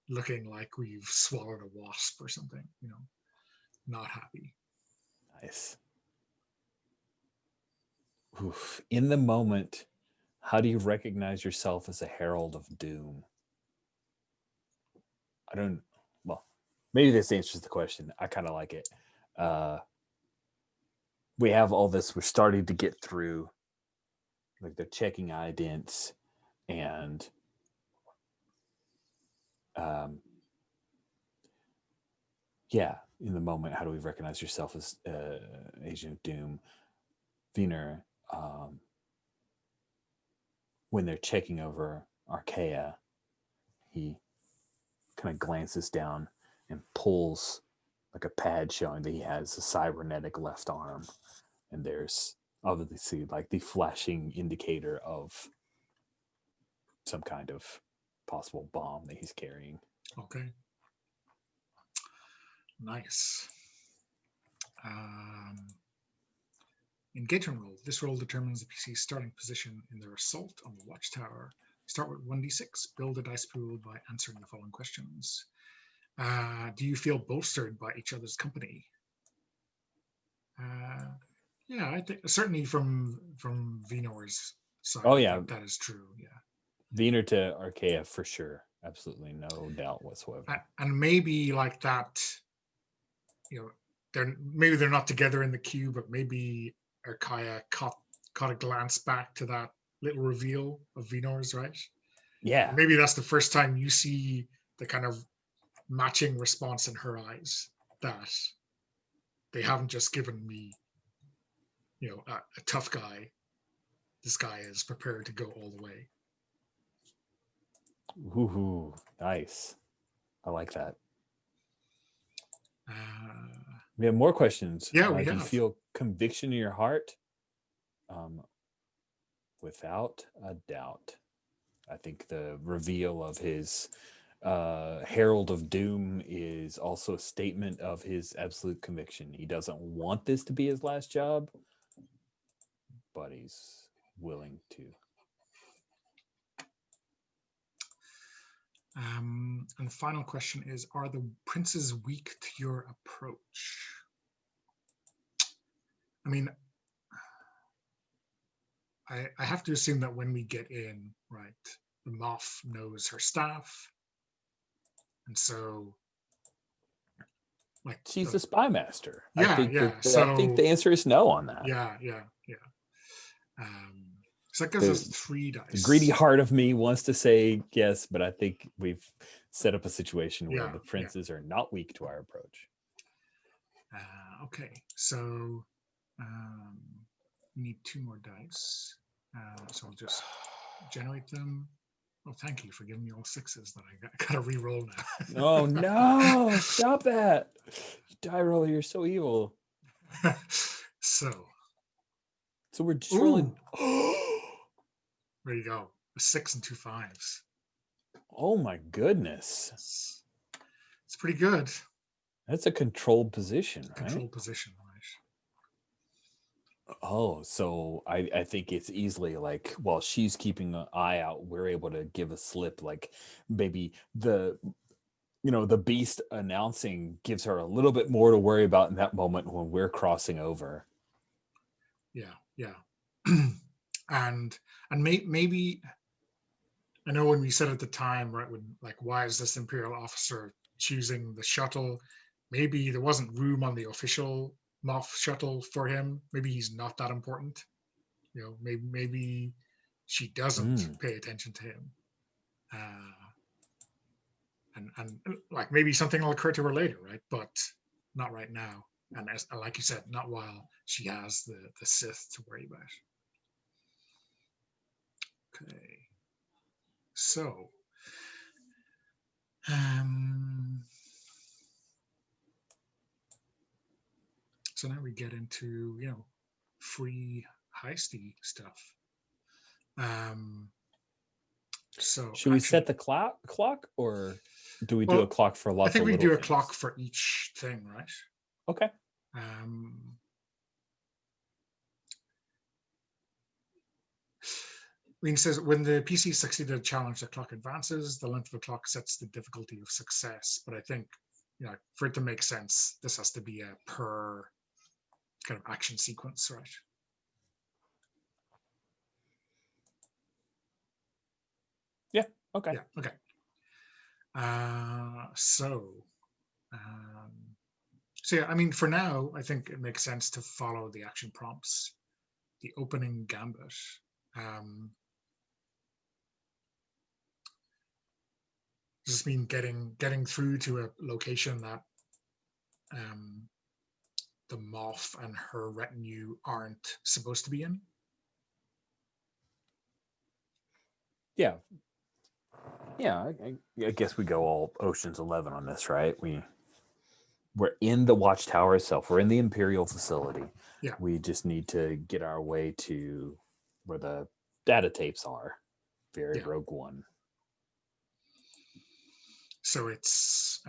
looking like we've swallowed a wasp or something, not happy. Nice. Oof. In the moment, how do you recognize yourself as a herald of doom? Well, maybe this answers the question. I kind of like it. We have all this. We're starting to get through. Like they're checking idents, and yeah, in the moment, how do we recognize yourself as Agent of Doom? Wiener, when they're checking over Archaea, he kind of glances down and pulls like a pad showing that he has a cybernetic left arm, and there's obviously like the flashing indicator of some kind of possible bomb that he's carrying. Okay. Nice. Engagement roll. This roll determines the PC's starting position in their assault on the Watchtower. Start with 1d6. Build a dice pool by answering the following questions. Do you feel bolstered by each other's company? Yeah, I think certainly from Vinor's side. Oh yeah, that is true. Yeah. Wiener to Archaea for sure. Absolutely no doubt whatsoever. And maybe like that, they're not together in the queue, but maybe Archaea caught a glance back to that little reveal of Vinor's, right? Yeah. Maybe that's the first time you see the kind of matching response in her eyes, that they haven't just given me, a tough guy. This guy is prepared to go all the way. Ooh, nice. I like that. We have more questions. Yeah, we do have. You feel conviction in your heart? Without a doubt. I think the reveal of his Herald of Doom is also a statement of his absolute conviction. He doesn't want this to be his last job, but he's willing to. And the final question is, are the princes weak to your approach? I mean, I have to assume that when we get in, right, the Moff knows her staff. And so, like, she's a spy master. Yeah, I think yeah. I think the answer is no on that. Yeah. So that gives us 3 dice. The greedy heart of me wants to say yes, but I think we've set up a situation where the princes are not weak to our approach. Okay, so we need 2 more dice. So I'll just generate them. Oh, thank you for giving me all 6s that I got to re-roll now. Oh no! Stop that! You die roller, you're so evil. So we're just rolling. There you go. A 6 and 2 5s. Oh my goodness! It's pretty good. That's a controlled position, right? Controlled position, Oh, so I think it's easily like while she's keeping an eye out, we're able to give a slip. Like maybe the beast announcing gives her a little bit more to worry about in that moment when we're crossing over. Yeah, yeah. and maybe I know when we said at the time, right, when like, why is this Imperial officer choosing the shuttle? Maybe there wasn't room on the official Moff shuttle for him. Maybe he's not that important. Maybe she doesn't Mm. pay attention to him. And like maybe something will occur to her later, right? But not right now. And as like you said, not while she has the Sith to worry about. Okay. So so now we get into free heisty stuff. So Should we action. set the clock, or do we do Well, a clock for I lots think of we little do a things? clock for each thing, right? Okay. Lean says, when the PC succeeded a challenge, the clock advances. The length of the clock sets the difficulty of success. But I think, for it to make sense, this has to be a per kind of action sequence, right? Yeah. Okay. Yeah. Okay. So yeah, I mean, for now, I think it makes sense to follow the action prompts. The opening gambit. Does this mean getting through to a location that the Moff and her retinue aren't supposed to be in? Yeah. Yeah. I guess we go all Ocean's 11 on this, right? We're in the Watchtower itself. We're in the Imperial facility. Yeah. We just need to get our way to where the data tapes are. Very Rogue One. So it's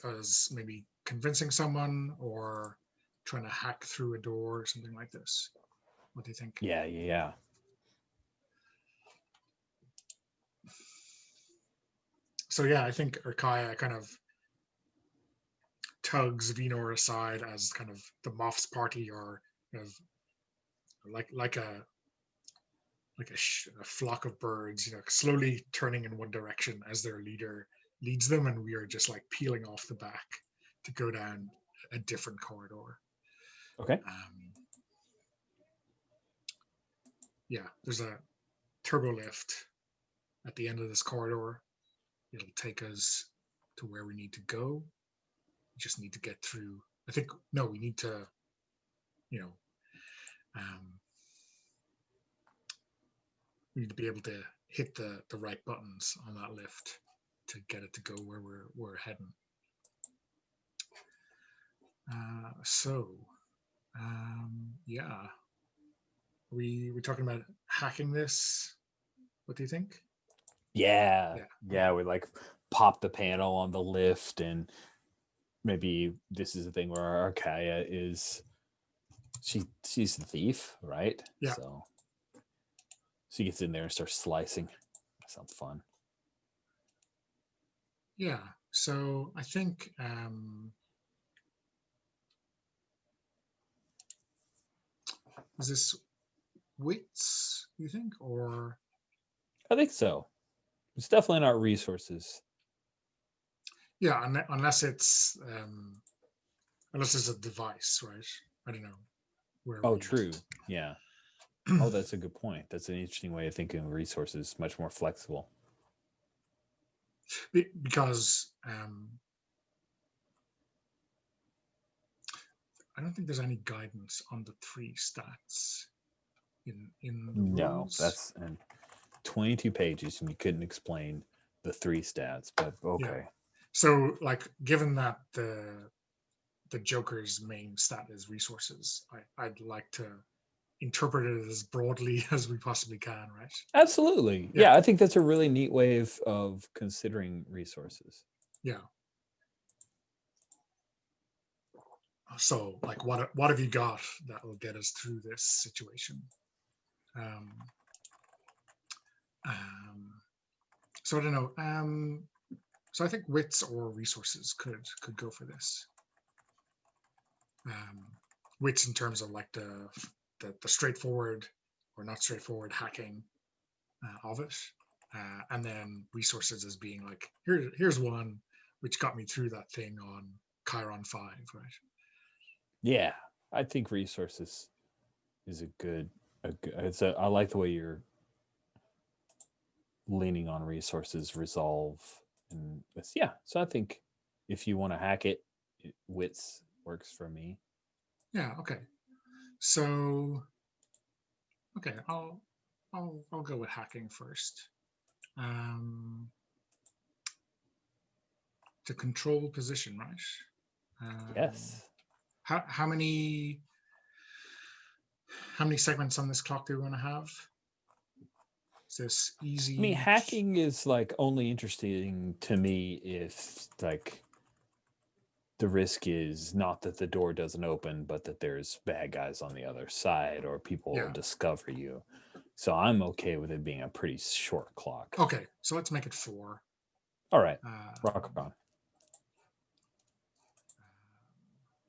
us maybe convincing someone or trying to hack through a door or something like this. What do you think? Yeah. So yeah, I think Urkaya kind of tugs Venor aside as kind of the Moff's party, or kind of like a flock of birds, slowly turning in one direction as their leader leads them, and we are just like peeling off the back to go down a different corridor. Okay. Yeah, there's a turbo lift at the end of this corridor. It'll take us to where we need to go. We just need to get through. I think we need to, we need to be able to hit the right buttons on that lift to get it to go where we're heading. Yeah, we're talking about hacking this. What do you think? Yeah. We like pop the panel on the lift, and maybe this is the thing where Arkaya is she's the thief, right? Yeah. So she gets in there and starts slicing. That sounds fun. Yeah. So I think is this wits, you think, or? I think so. It's definitely not resources. Yeah, unless it's a device, right? I don't know. Oh, true. Yeah. Oh, that's a good point. That's an interesting way of thinking of resources, much more flexible. Because I don't think there's any guidance on the 3 stats in the rules. That's in 22 pages, and you couldn't explain the 3 stats, but okay. Yeah. So, like, given that the Joker's main stat is resources, I'd like to interpret it as broadly as we possibly can, right? Absolutely. Yeah, I think that's a really neat way of considering resources. Yeah. So, like, what have you got that will get us through this situation? So I don't know. So I think wits or resources could go for this. Wits in terms of like the straightforward or not straightforward hacking of it, and then resources as being like here's one which got me through that thing on Chiron 5, right? Yeah, I think resources is a good. I like the way you're leaning on resources, resolve, and yeah. So I think if you want to hack it, wits works for me. Yeah. Okay. So okay, I'll go with hacking first. To control position, right? Yes. How many segments on this clock do we want to have? Is this easy? I mean, hacking is like only interesting to me if like the risk is not that the door doesn't open, but that there's bad guys on the other side or people will discover you. So I'm okay with it being a pretty short clock. Okay, so let's make it 4. All right, rock on.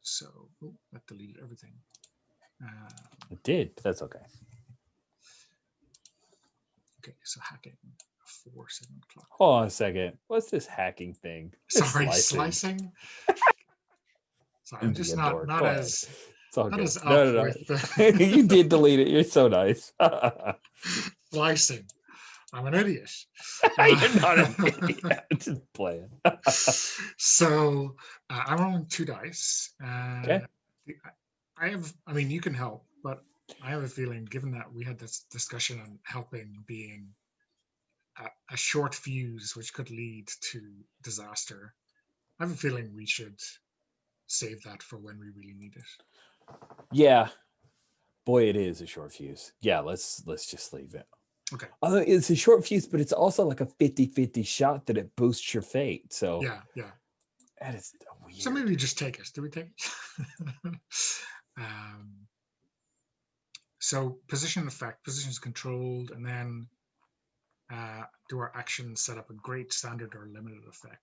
So that deleted everything. It did, but that's okay. Okay, so hacking 4 segment clock. Hold on a second. What's this hacking thing? Sorry, slicing. Sorry, I'm just not as it's all not good. as up No. with the You did delete it. You're so nice. slicing. I'm an idiot. You're not an idiot. Just playing. So I'm rolling 2 dice. Okay. I mean, you can help, but I have a feeling, given that we had this discussion on helping being a short fuse, which could lead to disaster, I have a feeling we should save that for when we really need it. Yeah. Boy, it is a short fuse. Yeah, let's just leave it. Okay. It's a short fuse, but it's also like a 50-50 shot that it boosts your fate. So yeah. That is weird. So maybe we just take it. Do we take it? So position effect, position is controlled, and then do our actions set up a great, standard, or limited effect?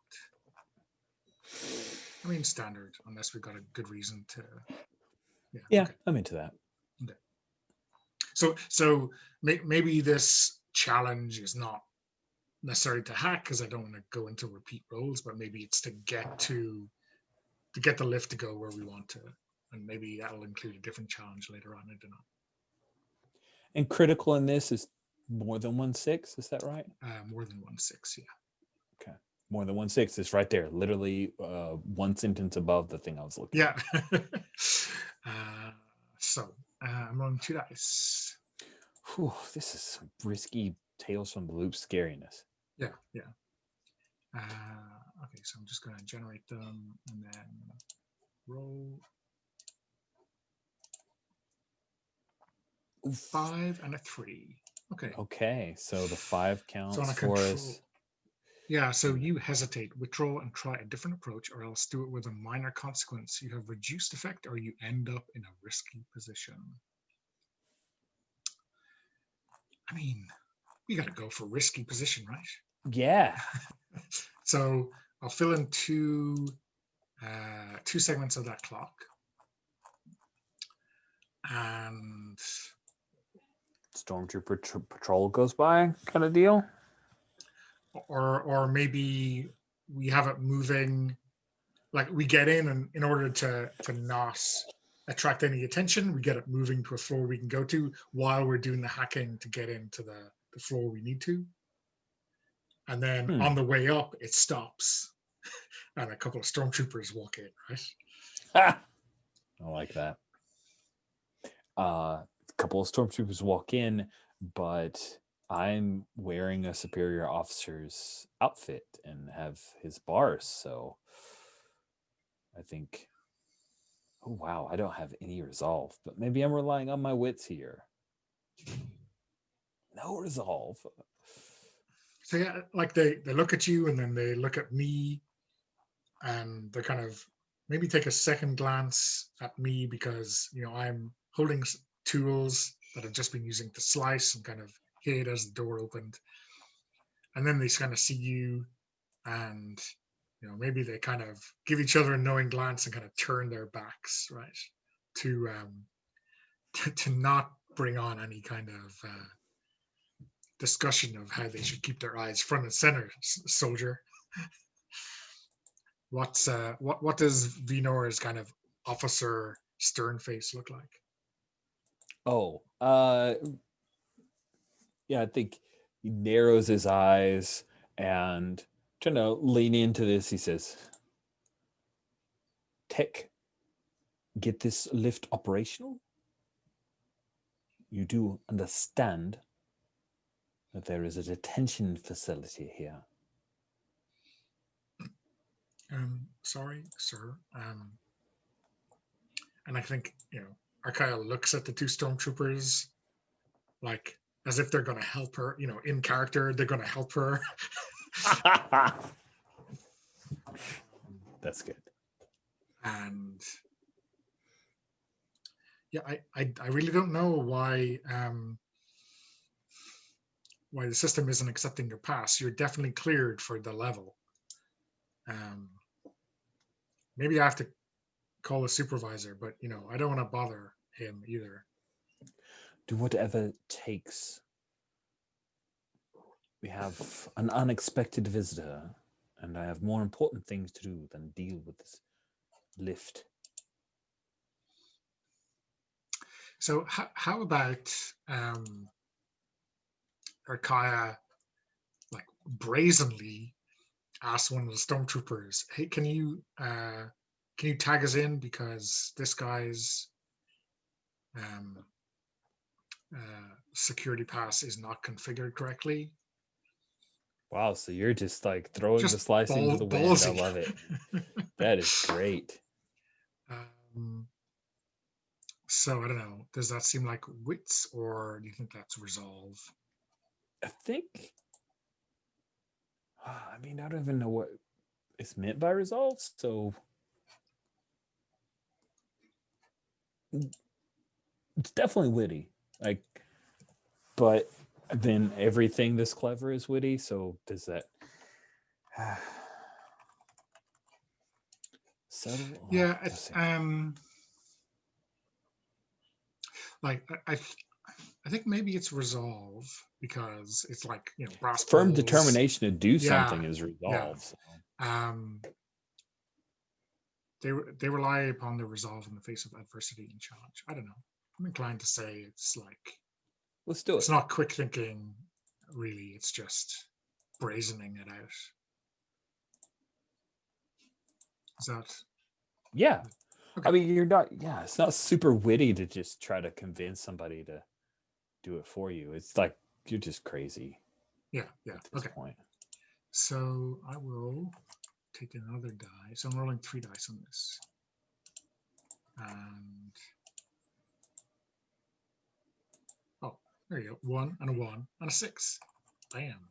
I mean standard, unless we've got a good reason to. Yeah, okay. I'm into that. Okay. So maybe this challenge is not necessary to hack, because I don't want to go into repeat rolls, but maybe it's to get the lift to go where we want to, and maybe that'll include a different challenge later on. I don't know. And critical in this is more than 1/6. Is that right? More than 1/6. Yeah. Okay. More than 1/6 is right there, literally one sentence above the thing I was looking at. So I'm rolling 2 dice. Whew, this is some risky Tales from the Loop scariness. Yeah. Okay, so I'm just going to generate them and then roll. 5 and a 3. Okay, so the 5 counts so for us. Yeah, so you hesitate, withdraw, and try a different approach, or else do it with a minor consequence. You have reduced effect, or you end up in a risky position. I mean, we got to go for risky position, right? Yeah. So I'll fill in 2 segments of that clock, and Stormtrooper patrol goes by, kind of deal. Or maybe we have it moving, like we get in, and in order to not attract any attention, we get it moving to a floor we can go to while we're doing the hacking to get into the floor we need to. And then on the way up, it stops, and a couple of stormtroopers walk in, right? I like that. A couple of stormtroopers walk in, but I'm wearing a superior officer's outfit and have his bars, so I think, oh wow, I don't have any resolve, but maybe I'm relying on my wits here. No resolve. So yeah, like they look at you, and then they look at me, and they're kind of maybe take a second glance at me because I'm holding tools that I've just been using to slice and kind of hid as the door opened, and then they kind of see you, and maybe they kind of give each other a knowing glance and kind of turn their backs, right, to to not bring on any kind of discussion of how they should keep their eyes front and center, soldier. What does Vinor's kind of officer stern face look like? Oh, yeah, I think he narrows his eyes and trying to lean into this. He says, Tech, get this lift operational? You do understand that there is a detention facility here. Sorry, sir. And I think, Arkaya looks at the two stormtroopers like as if they're going to help her, in character, they're going to help her. That's good. And yeah, I really don't know why the system isn't accepting your pass. You're definitely cleared for the level. Maybe I have to call a supervisor, but I don't want to bother him either. Do whatever it takes. We have an unexpected visitor, and I have more important things to do than deal with this lift. So how about Arkaya like brazenly ask one of the stormtroopers, hey, can you tag us in because this guy's security pass is not configured correctly? Wow, so you're just like throwing the slicing to the wind. I love it. That is great. So I don't know. Does that seem like wits, or do you think that's resolve? I think. I mean, I don't even know what is meant by resolve. So it's definitely witty. Like, but then everything this clever is witty. So does that? Subtle? Yeah, like I think maybe it's resolve because it's like brass firm balls. Determination to do something is resolve. Yeah. So. They rely upon their resolve in the face of adversity and challenge. I don't know. I'm inclined to say it's like, let's do it. It's not quick thinking, really. It's just brazening it out. Is that? Yeah. Okay. I mean, you're not. Yeah, it's not super witty to just try to convince somebody to do it for you. It's like you're just crazy. Yeah. At this point. So I will take another die. So I'm rolling 3 dice on this. And there you go. 1 and a 1 and a 6. Bam.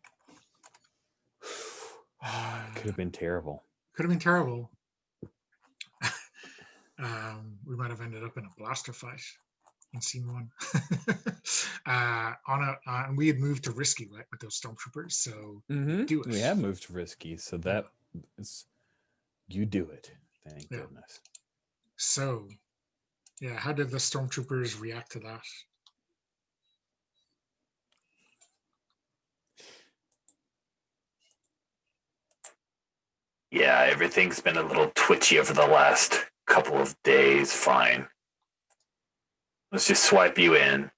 Could have been terrible. Could have been terrible. We might have ended up in a blaster fight in scene 1. And we had moved to risky, right, with those stormtroopers. So do it. We have moved to risky, so that is you do it. Thank goodness. So, how did the stormtroopers react to that? Yeah, everything's been a little twitchy over the last couple of days. Fine. Let's just swipe you in,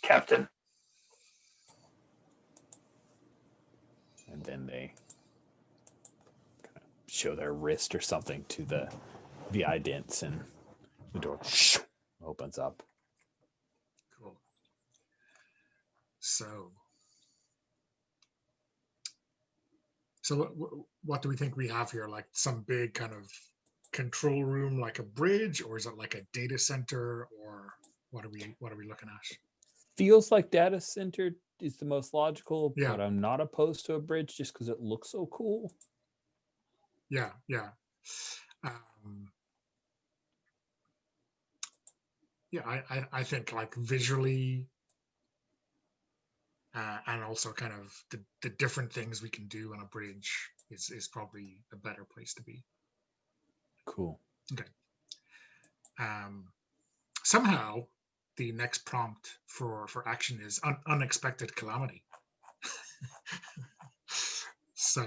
Captain. And then they kind of show their wrist or something to the idents, and the door opens up. Cool. So what do we think we have here? Like some big kind of control room, like a bridge, or is it like a data center, or what are we looking at? Feels like data center is the most logical, Yeah. but I'm not opposed to a bridge just because it looks so cool. yeah, yeah. Um, yeah, I think like visually, and also kind of the different things we can do on a bridge is probably a better place to be. Cool. Okay. Somehow, the next prompt for action is unexpected calamity. So,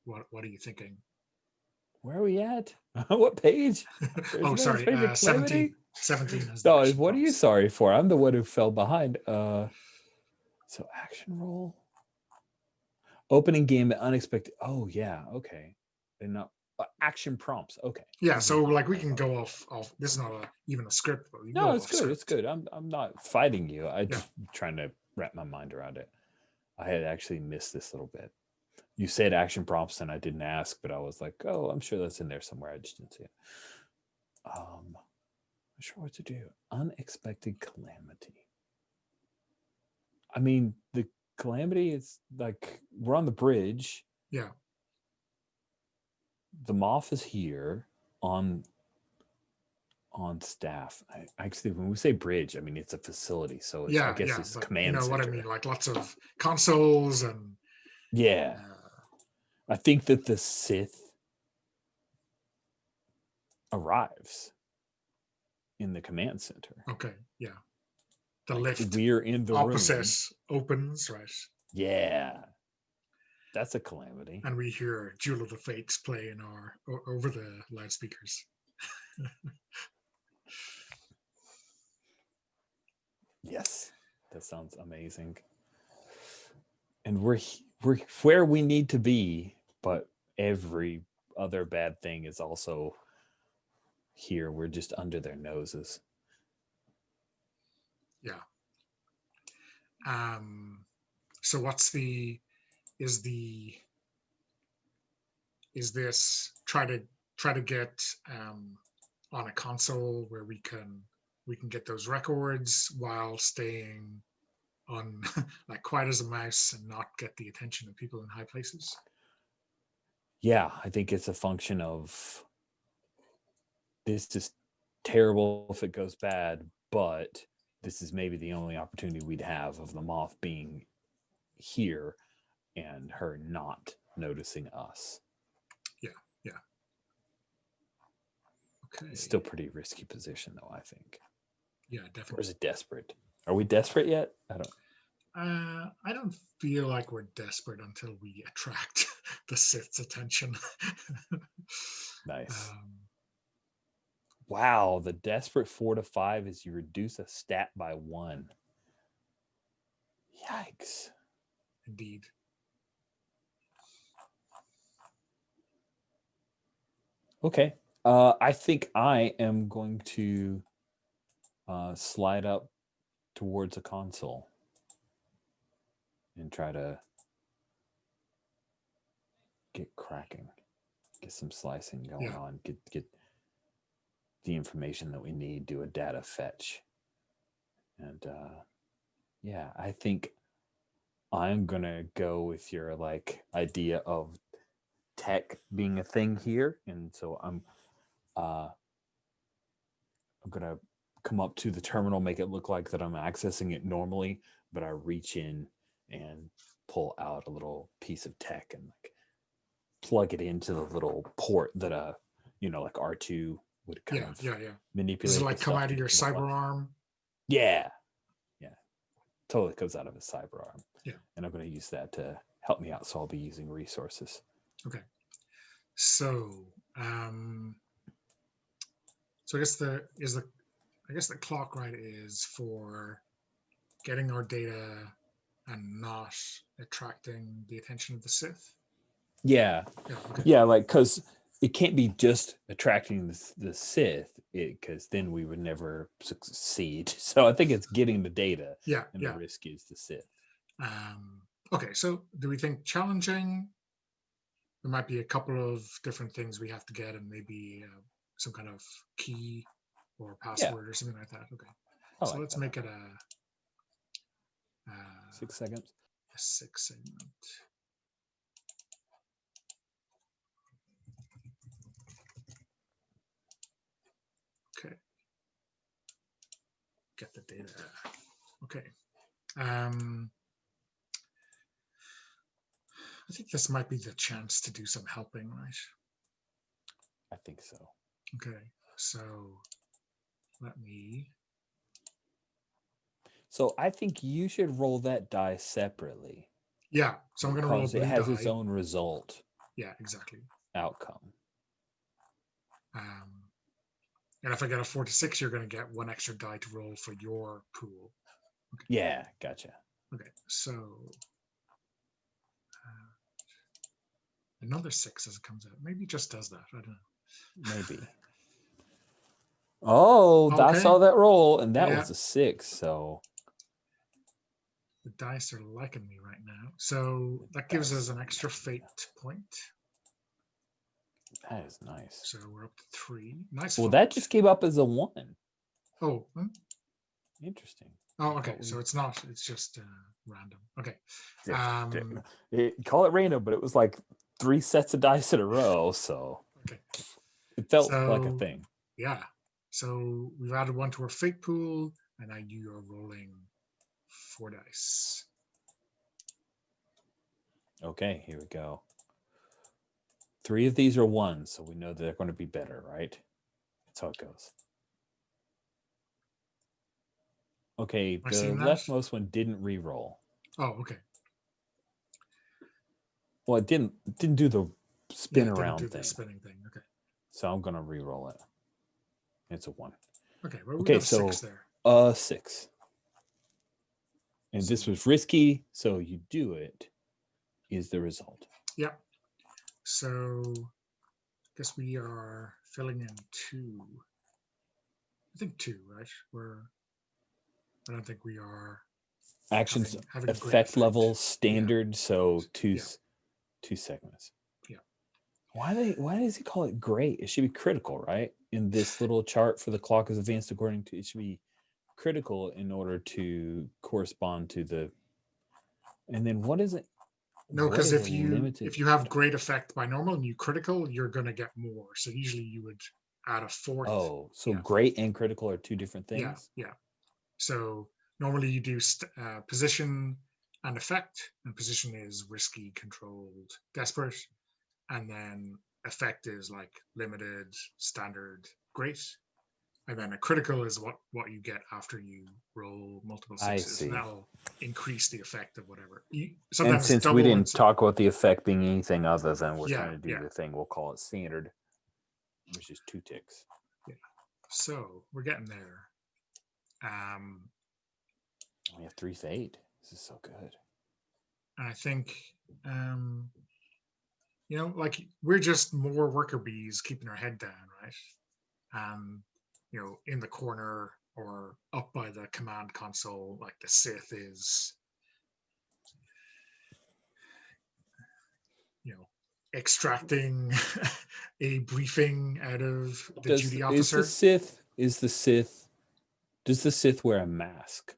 what are you thinking? Where are we at? What page? There's Oh, no sorry, unexpected 17. calamity? 17 is the No, action what are you prompts. sorry for? I'm the one who fell behind. So action roll. Opening game at unexpected. Oh yeah, okay. And not action prompts. Okay. Yeah, This is so the like we part can about- go off. This is not even a script, but we can No, go it's off good. script. It's good. I'm not fighting you. I Yeah. just trying to wrap my mind around it. I had actually missed this little bit. You said action prompts and I didn't ask, but I was like, oh, I'm sure that's in there somewhere. I just didn't see it. I'm not sure what to do. Unexpected calamity. I mean, the calamity is like we're on the bridge. Yeah, The moth is here on staff. Actually, when we say bridge, I mean it's a facility, so it's, I guess it's but command you know center. what I mean, like lots of consoles and Yeah, I think that the Sith arrives in the command center. okay, yeah. The Like, lift we're in the opposite room. opens, right? Yeah, that's a calamity. And we hear Jewel of the Fates play in over the loudspeakers. Yes, that sounds amazing. And we're where we need to be, but every other bad thing is also here. We're just under their noses. Yeah. So what's is this try to get on a console where we can get those records while staying on like quiet as a mouse and not get the attention of people in high places? Yeah, I think it's a function of this is terrible if it goes bad, but this is maybe the only opportunity we'd have of the moth being here and her not noticing us. Yeah. Okay. It's still pretty risky position though, I think. Yeah, Or definitely. is it desperate? Are we desperate yet? I don't feel like we're desperate until we attract the Sith's attention. Nice. Wow, the desperate 4 to 5 is you reduce a stat by 1. Yikes. Indeed. Okay. I think I am going to slide up towards a console and try to get cracking, get some slicing going on, get the information that we need, do a data fetch. And yeah, I think I'm gonna go with your like idea of tech being a thing here. And so I'm gonna come up to the terminal, make it look like that I'm accessing it normally, but I reach in and pull out a little piece of tech and like plug it into the little port that like R2 would kind of manipulate. Does it like the come stuff out to of your get to the cyber left. arm? Yeah. Totally comes out of his cyber arm. Yeah. And I'm going to use that to help me out. So I'll be using resources. Okay. So, so I guess the clock right is for getting our data and not attracting the attention of the Sith. Yeah. Okay. Yeah, like because it can't be just attracting the Sith, because then we would never succeed. So I think it's getting the data. Yeah. And the risk is the Sith. Okay, so do we think challenging? There might be a couple of different things we have to get, and maybe some kind of key or password or something like that. Okay, so let's make it a 6 seconds. A 6 segment. get the data. Okay. I think this might be the chance to do some helping, right? I think so. Okay, so let me. So I think you should roll that die separately. Yeah, so I'm going to roll a Because blue it has die. its own result Yeah, exactly. outcome. And if I get a 4 to 6, you're going to get one extra die to roll for your pool. Okay. Yeah, gotcha. Okay, so another 6 as it comes out. Maybe it just does that. I don't know. Maybe. Oh, I Okay. saw that roll, and that Yeah. was a 6. So The dice are liking me right now. So that gives us an extra fate point. that is nice. So we're up to 3. Nice. Well, fight. that just came up as a 1. Oh. Interesting. Oh, okay. So it's not. It's just random. Okay. Call it random, but it was like 3 sets of dice in a row, so Okay. it felt like a thing. Yeah. So we've added 1 to our fate pool, and now you are rolling 4 dice. Okay, here we go. 3 of these are 1s, so we know they're going to be better, right? That's how it goes. Okay, Am I the seeing that? leftmost one didn't re-roll. Oh, okay. Well, it didn't do the spin Yeah, it didn't around do thing. the spinning thing. Okay. So I'm gonna re-roll it. It's a 1. Okay. Well, we Okay, got a so 6 there. 6. And this So- was risky, so you do it is the result. Yeah. So I guess we are filling in 2. I think 2, right? I don't think we are Actions having a great effect level standard, so two Yeah. two segments. Yeah. Why does he call it great? It should be critical, right? In this little chart for the clock is advanced according to, it should be critical in order to correspond to the. And then what is it? No, What because is if you have great effect by normal and you critical, you're going to get more. So usually you would add a 4th. Oh, so Yeah. great and critical are 2 different things. Yeah. So normally you do position and effect, and position is risky, controlled, desperate, and then effect is like limited, standard, great, and then a critical is what you get after you roll multiple I 6s, see. and that'll increase the effect of whatever. And Sometimes since double we didn't and- talk about the effect being anything other than we're Yeah, trying to do yeah. the thing, we'll call it standard, which is 2 ticks. So we're getting there. We have 3 fate. This is so good. And I think, like we're just more worker bees keeping our head down, right? In the corner or up by the command console, like the Sith is, extracting a briefing out of the duty officer. Does the Sith wear a mask?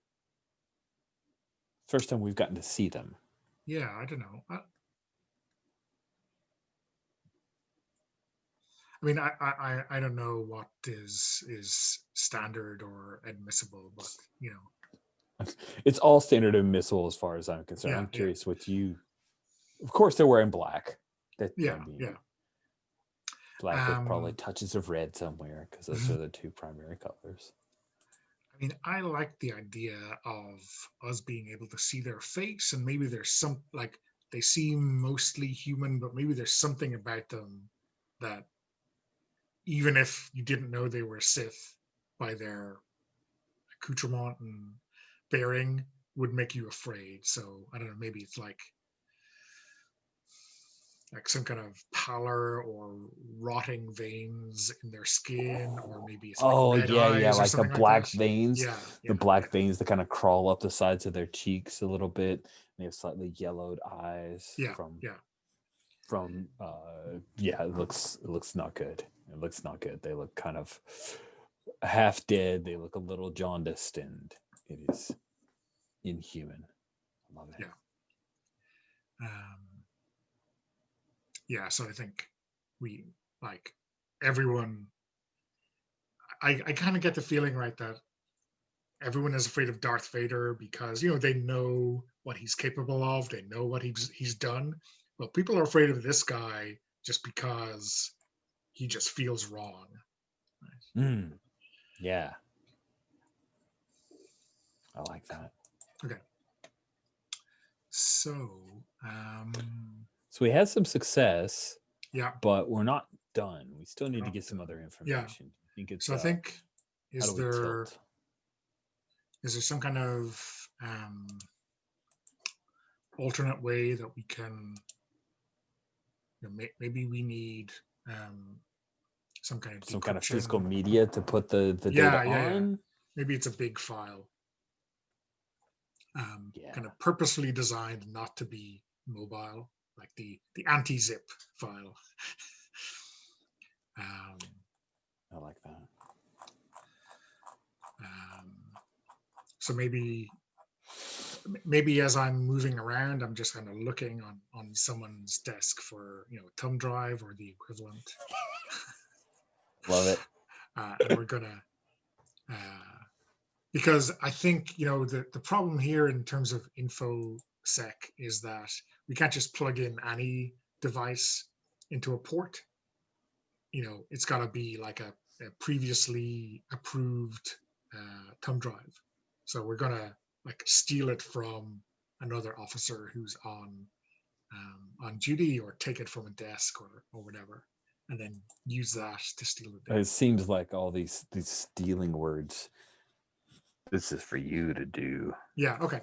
First time we've gotten to see them. Yeah, I don't know. I mean, I don't know what is standard or admissible, but It's all standard admissible as far as I'm concerned. Yeah, I'm yeah. curious what you. Of course, they're wearing black. That Yeah, can be yeah. black with probably touches of red somewhere, because those are the 2 primary colors. I mean, I like the idea of us being able to see their face, and maybe there's some, like, they seem mostly human, but maybe there's something about them that, even if you didn't know they were Sith, by their accoutrement and bearing, would make you afraid. So I don't know, maybe it's like some kind of pallor or rotting veins in their skin, or maybe it's like red eyes or like the something black that. veins. Yeah, The black veins that kind of crawl up the sides of their cheeks a little bit. They have slightly yellowed eyes. Yeah, it looks not good. It looks not good. They look kind of half dead. They look a little jaundiced, and it is inhuman. I love it. Yeah. So I think we, like, everyone, I kind of get the feeling, right, that everyone is afraid of Darth Vader because, you know, they know what he's capable of, they know what he's done. But people are afraid of this guy just because he just feels wrong. Mm. Yeah. I like that. Okay. So, So we had some success, yeah. but we're not done. We still need to Not get some done. other Yeah. information. I think it's So I think how do we tilt? is there some kind of alternate way that we can, you know, maybe we need some kind of Some kind of decryption. physical media to put the Yeah, data yeah, yeah. on? Maybe it's a big file, Yeah. kind of purposefully designed not to be mobile, like the anti-zip file. I like that. So maybe as I'm moving around, I'm just kind of looking on someone's desk for, you know, thumb drive or the equivalent. Love it. And we're gonna, because I think, you know, the problem here in terms of InfoSec is that we can't just plug in any device into a port. You know, it's got to be like a previously approved thumb drive. So we're gonna like steal it from another officer who's on duty, or take it from a desk or whatever, and then use that to steal the data. It seems like all these stealing words. This is for you to do. Yeah. Okay.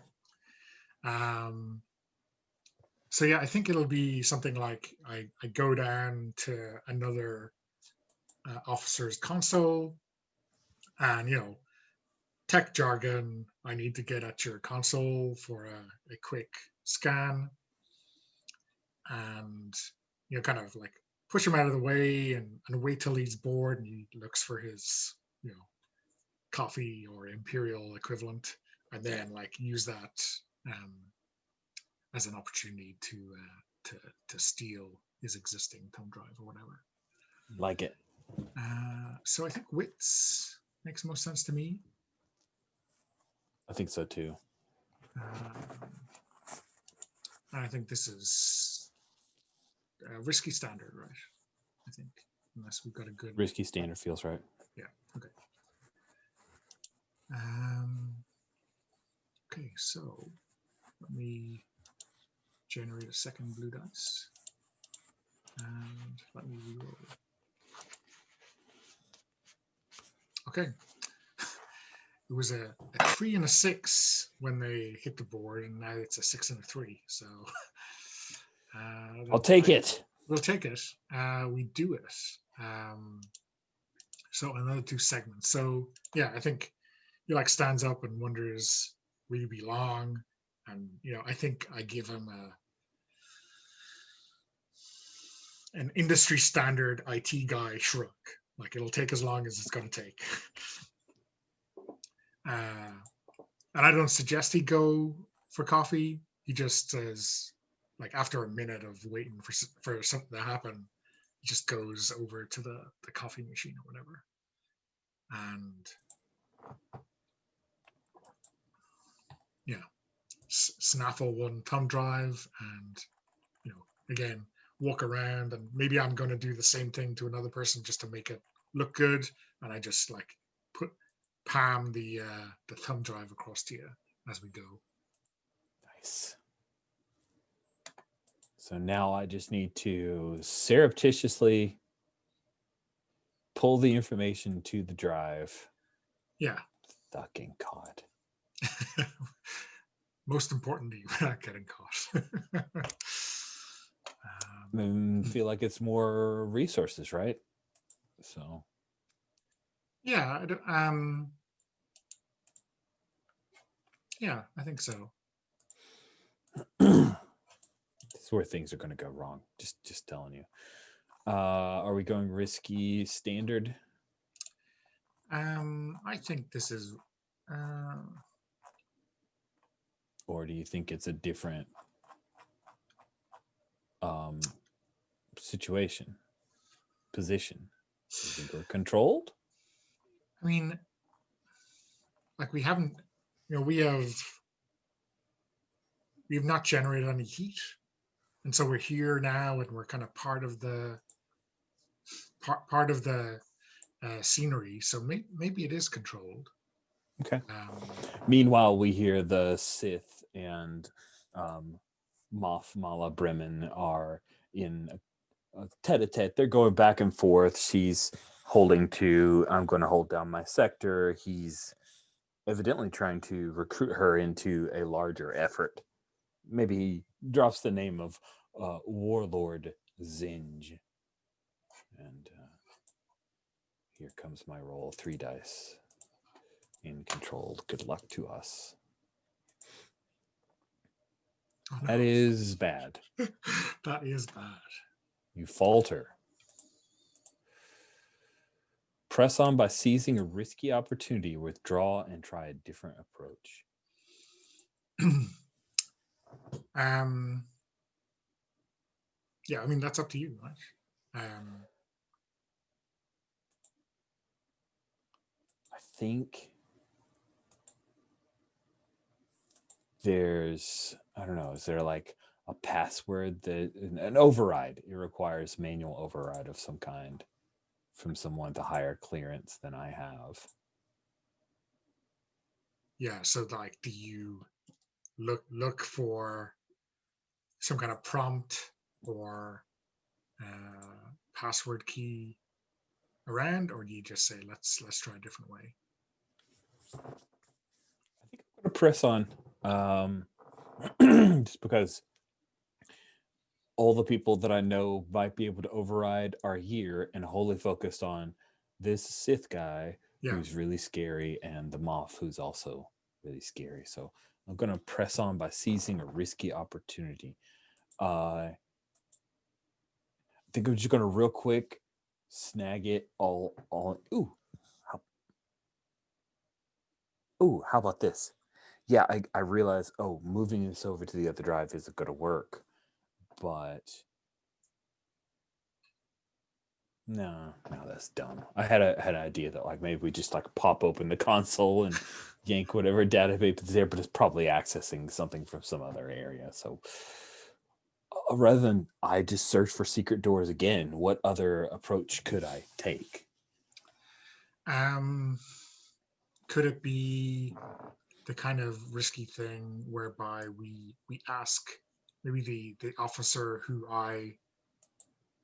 So yeah, I think it'll be something like I go down to another officer's console, and, you know, tech jargon, I need to get at your console for a quick scan, and, you know, kind of like push him out of the way and wait till he's bored and he looks for his, you know, coffee or imperial equivalent, and then like use that as an opportunity to steal his existing thumb drive or whatever. Like it. So I think wits makes most sense to me. I think so too. I think this is a risky standard, right? I think, unless we've got a good Risky standard feels right. Yeah. Okay. Okay. So let me generate a second blue dice, and let me reroll. Okay. It was a 3 and a 6 when they hit the board, and now it's a 6 and a 3. So I'll take it. We'll take it. We do it. So another 2 segments. So yeah, I think he like stands up and wonders, will you be long? And, you know, I think I give him an industry standard IT guy shrug. Like, it'll take as long as it's going to take. And I don't suggest he go for coffee. He just says, like, after a minute of waiting for something to happen, he just goes over to the coffee machine or whatever, and yeah, snaffle one thumb drive, and, you know, again, walk around, and maybe I'm going to do the same thing to another person just to make it look good, and I just like palm the thumb drive across to you as we go. Nice. So now I just need to surreptitiously pull the information to the drive. Yeah. Fucking caught. Most importantly, we're not getting caught. I feel like it's more resources, right? So yeah, yeah, I think so. this is where things are going to go wrong. Just telling you. Are we going risky standard? I think this is. Or do you think it's a different situation, position? Do you think we're controlled? I mean, like we haven't, we have not generated any heat, and so we're here now, and we're kind of part of the scenery. So maybe it is controlled. Okay. Um, Meanwhile, we hear the Sith and Moff Mala Bremen are in a tete-a-tete. They're going back and forth. She's holding to, I'm going to hold down my sector. He's evidently trying to recruit her into a larger effort. Maybe he drops the name of Warlord Zinj. And here comes my roll, 3 dice. In controlled. Good luck to us. oh no. That is bad. That is bad. You falter. Press on by seizing a risky opportunity, withdraw, and try a different approach. Yeah, I mean, that's up to you, right? I think there's, I don't know, is there like a password that, an override? It requires manual override of some kind from someone with a higher clearance than I have. Yeah, so like, do you look for some kind of prompt or password key around, or do you just say let's try a different way? I think I'm going to press on, just because all the people that I know might be able to override are here and wholly focused on this Sith guy Yeah. who's really scary and the Moff who's also really scary. So I'm going to press on by seizing a risky opportunity. I think I'm just going to real quick snag it all. Ooh, how about this? Yeah, I realize, moving this over to the other drive isn't going to work. But no, that's dumb. I had an idea that like maybe we just like pop open the console and yank whatever database is there, but it's probably accessing something from some other area. So rather than I just search for secret doors again, what other approach could I take? Could it be the kind of risky thing whereby we ask maybe the officer who I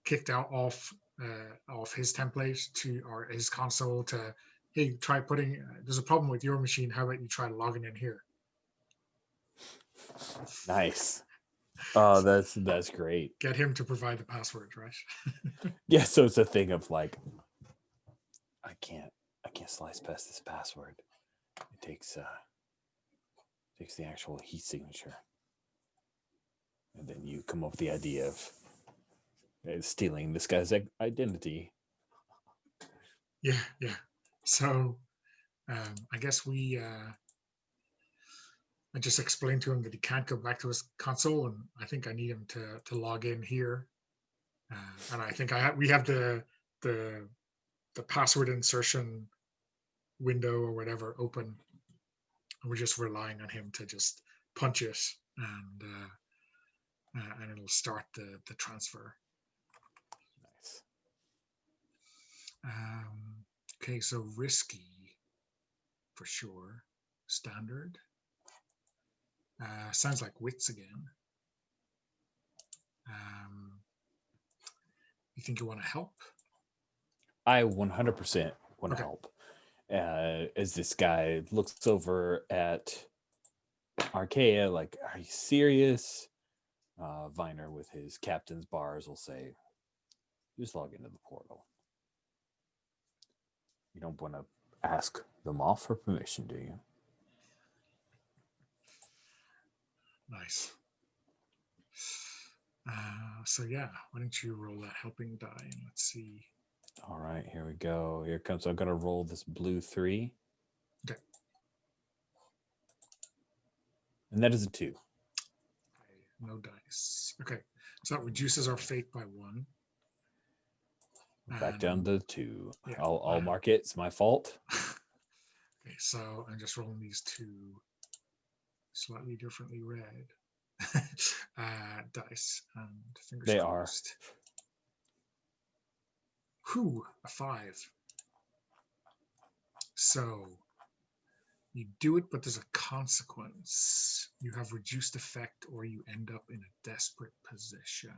kicked out off his template to, or his console, to, hey, try putting, there's a problem with your machine, how about you try logging in here? Nice. Oh, that's great. Get him to provide the password, right? Yeah, so it's a thing of like, I can't slice past this password. It takes the actual heat signature, and then you come up with the idea of stealing this guy's identity. Yeah. So I guess I just explained to him that he can't go back to his console, and I think I need him to log in here. And I think we have the password insertion window or whatever open, and we're just relying on him to just punch it, and it'll start the transfer. Nice. Okay, so risky for sure. Standard. Sounds like wits again. You think you want to help? I 100% want to Okay. help. As this guy looks over at Archaea, like, are you serious? Viner, with his captain's bars, will say, just log into the portal. You don't want to ask them off for permission, do you? Nice. So yeah, why don't you roll that helping die, and let's see. All right, here we go. Here comes. I'm going to roll this blue 3. Okay. And that is a 2. No dice. Okay, so that reduces our fate by 1. Back down to 2. Yeah. I'll mark it. It's my fault. Okay, so I'm just rolling these two slightly differently read dice, and fingers They are. crossed. Whew, a 5. So you do it, but there's a consequence. You have reduced effect, or you end up in a desperate position.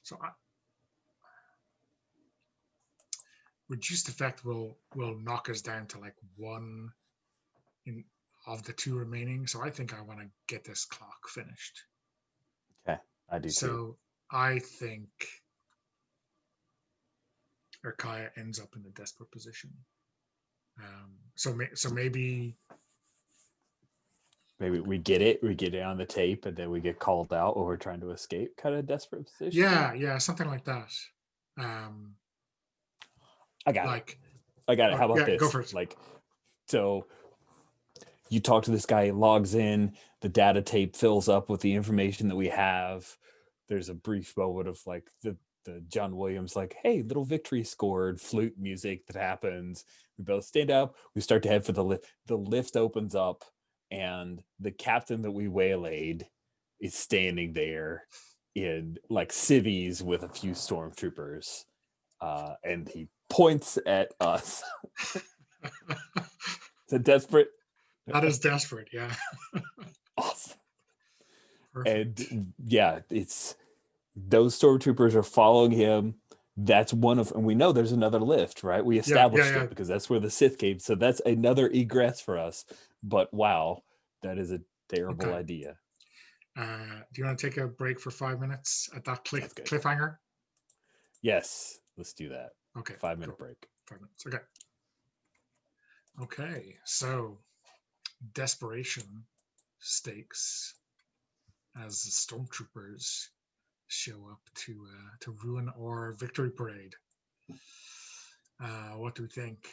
So reduced effect will knock us down to like 1 in of the 2 remaining. So I think I want to get this clock finished. Okay, I do too. So I think Erkaya ends up in a desperate position. So maybe We get it on the tape, and then we get called out or we're trying to escape, kind of desperate position. yeah, something like that. I got Like, it. How about yeah, this? go for it. Like, so you talk to this guy, he logs in, the data tape fills up with the information that we have. There's a brief moment of like the John Williams, like, hey, little victory scored, flute music that happens. We both stand up, we start to head for the lift. The lift opens up, and the captain that we waylaid is standing there in like civvies with a few stormtroopers. And he points at us. It's a desperate. That is desperate, yeah. Awesome. Perfect. And yeah, it's those stormtroopers are following him. That's one of, and we know there's another lift, right? We established yeah. it because that's where the Sith came. So that's another egress for us. But wow, that is a terrible idea. Do you want to take a break for 5 minutes at that Sounds good. cliffhanger? Yes, let's do that. Okay. 5-minute cool. break. 5 minutes. Okay. Okay. So desperation stakes as the stormtroopers show up to ruin our victory parade. What do we think?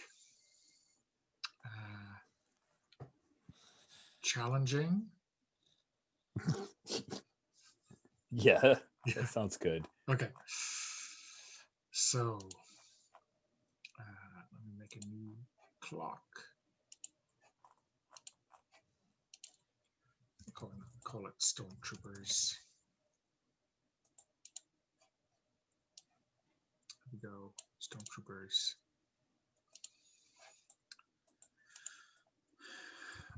Challenging? Yeah, that sounds good. Okay. So let me make a new clock. Call it stormtroopers. Here we go, stormtroopers.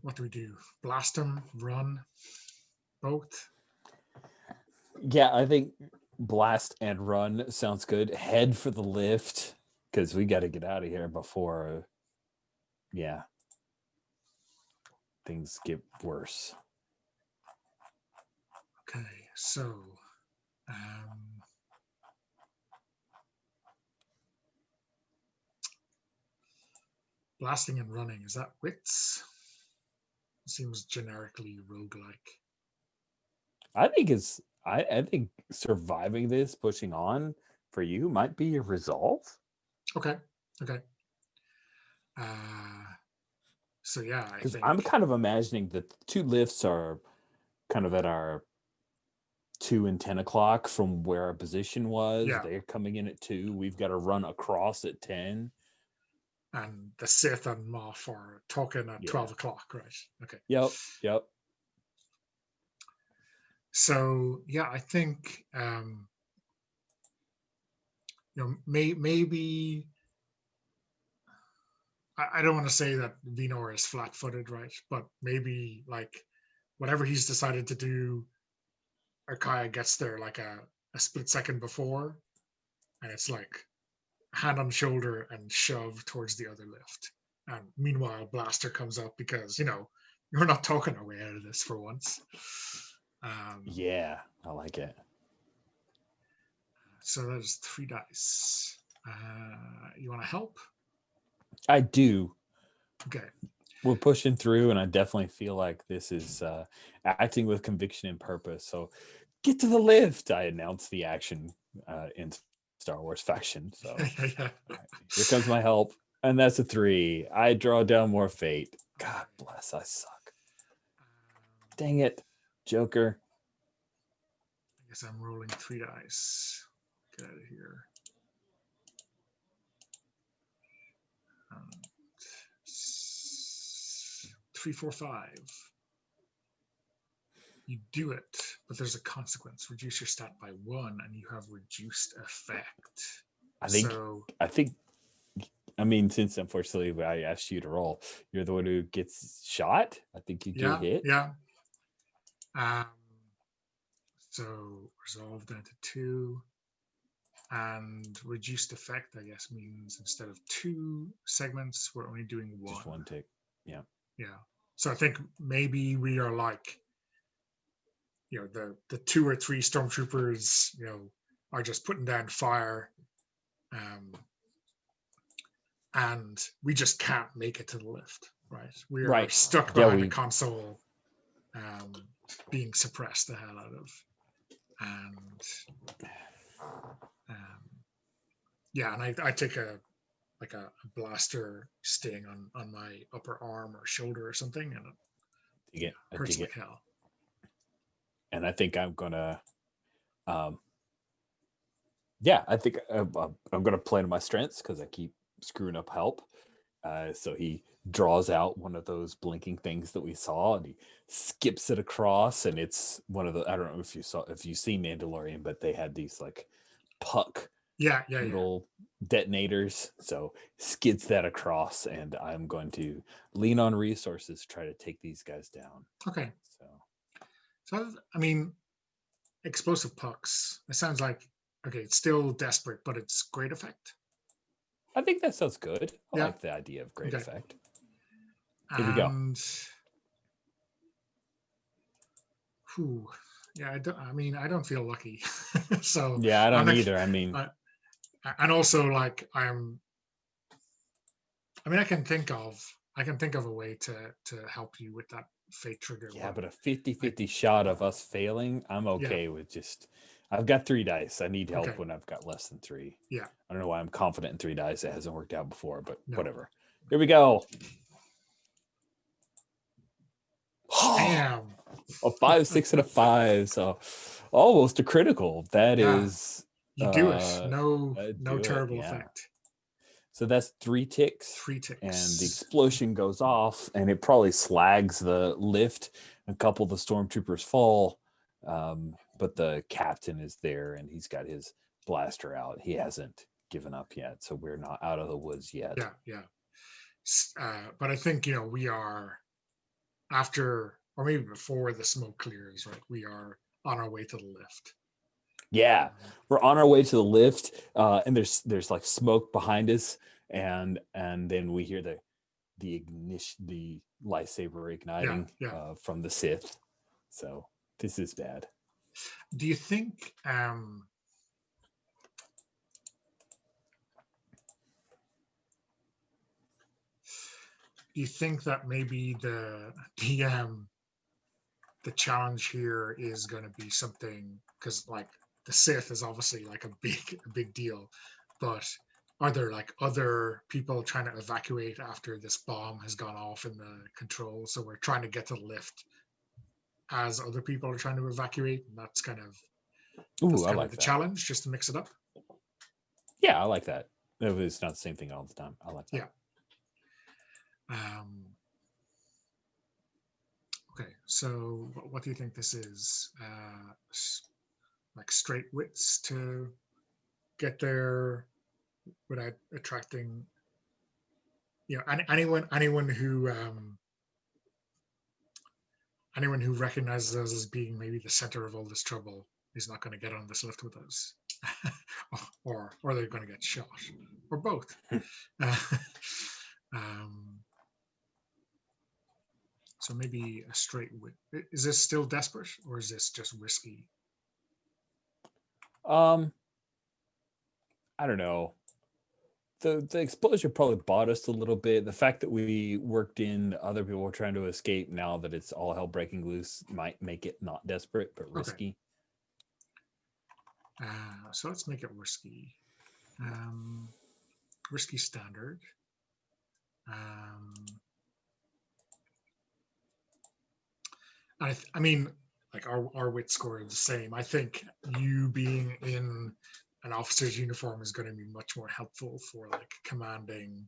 What do we do? Blast them? Run? Both? Yeah, I think blast and run sounds good. Head for the lift because we got to get out of here before, things get worse. Okay, so blasting and running, is that wits? Seems generically roguelike. I think surviving this, pushing on for you might be your resolve. Okay. So yeah, I Because think I'm kind of imagining that the 2 lifts are kind of at our 2 and 10 o'clock from where our position was. Yeah. They're coming in at 2. We've got to run across at 10. And the Sith and Moff are talking at 12 o'clock, right? Okay. Yep. So yeah, I think maybe I don't want to say that Vinor is flat-footed, right? But maybe like whatever he's decided to do, Arkaya gets there like a split second before, and it's like hand on shoulder and shove towards the other lift. And meanwhile, Blaster comes up because you're not talking our way out of this for once. Yeah, I like it. So there's 3 dice. You want to help? I do. Okay. We're pushing through, and I definitely feel like this is acting with conviction and purpose. So get to the lift. I announced the action in Star Wars fashion. So Yeah. Right, here comes my help. And that's a 3. I draw down more fate. God bless, I suck. Dang it, Joker. I guess I'm rolling 3 dice. Get out of here. 3, 4, 5. You do it, but there's a consequence. Reduce your stat by 1, and you have reduced effect. I think. So, I mean, since unfortunately I asked you to roll, you're the one who gets shot. I think you get hit. Yeah. So resolve down to 2, and reduced effect, I guess, means instead of 2 segments, we're only doing 1. Just 1 tick. Yeah. Yeah. So I think maybe we are like, the 2 or 3 stormtroopers, are just putting down fire, and we just can't make it to the lift, right? We are stuck behind the console, being suppressed the hell out of, and and I take a blaster sting on my upper arm or shoulder or something, and it hurts like hell. And I think I'm gonna, I think I'm gonna play to my strengths because I keep screwing up help. So he draws out one of those blinking things that we saw, and he skips it across, and it's one of the, I don't know if you see Mandalorian, but they had these like puck little detonators. So skids that across, and I'm going to lean on resources, try to take these guys down. Okay. So I mean, explosive pucks. It sounds like, okay, it's still desperate, but it's great effect. I think that sounds good. I like the idea of great effect. Here we go. Yeah, I don't feel lucky. So yeah, I don't either. I mean, and also like I can think of a way to help you with that fate trigger. Yeah, but a 50-50 shot of us failing, I'm okay with just. I've got 3 dice. I need help when I've got less than 3. Yeah. I don't know why I'm confident in 3 dice. It hasn't worked out before, but whatever. Here we go. Damn. A 5, 6, and a 5. So almost a critical. That is. You do it. No terrible effect. So that's 3 ticks. 3 ticks. And the explosion goes off, and it probably slags the lift. A couple of the stormtroopers fall. But the captain is there, and he's got his blaster out. He hasn't given up yet, so we're not out of the woods yet. Yeah. But I think, we are after, or maybe before the smoke clears, right? We are on our way to the lift. Yeah, we're on our way to the lift, and there's like smoke behind us, and then we hear the ignition, the lightsaber igniting from the Sith. So this is bad. Do you think that maybe the challenge here is going to be something, because like the Sith is obviously like a big deal, but are there like other people trying to evacuate after this bomb has gone off in the control? So we're trying to get to the lift as other people are trying to evacuate, and that's kind of the challenge, just to mix it up. Yeah, I like that. It's not the same thing all the time. I like that. Yeah. Okay, so what do you think this is? Like straight wits to get there without attracting, anyone who recognizes us as being maybe the center of all this trouble is not going to get on this lift with us, or they're going to get shot, or both. So maybe a straight wit. Is this still desperate, or is this just risky? I don't know. The explosion probably bought us a little bit. The fact that we worked in other people trying to escape, now that it's all hell breaking loose, might make it not desperate but risky. Okay. So let's make it risky. Risky standard. I mean, like our wit score is the same. I think you being in an officer's uniform is going to be much more helpful for like commanding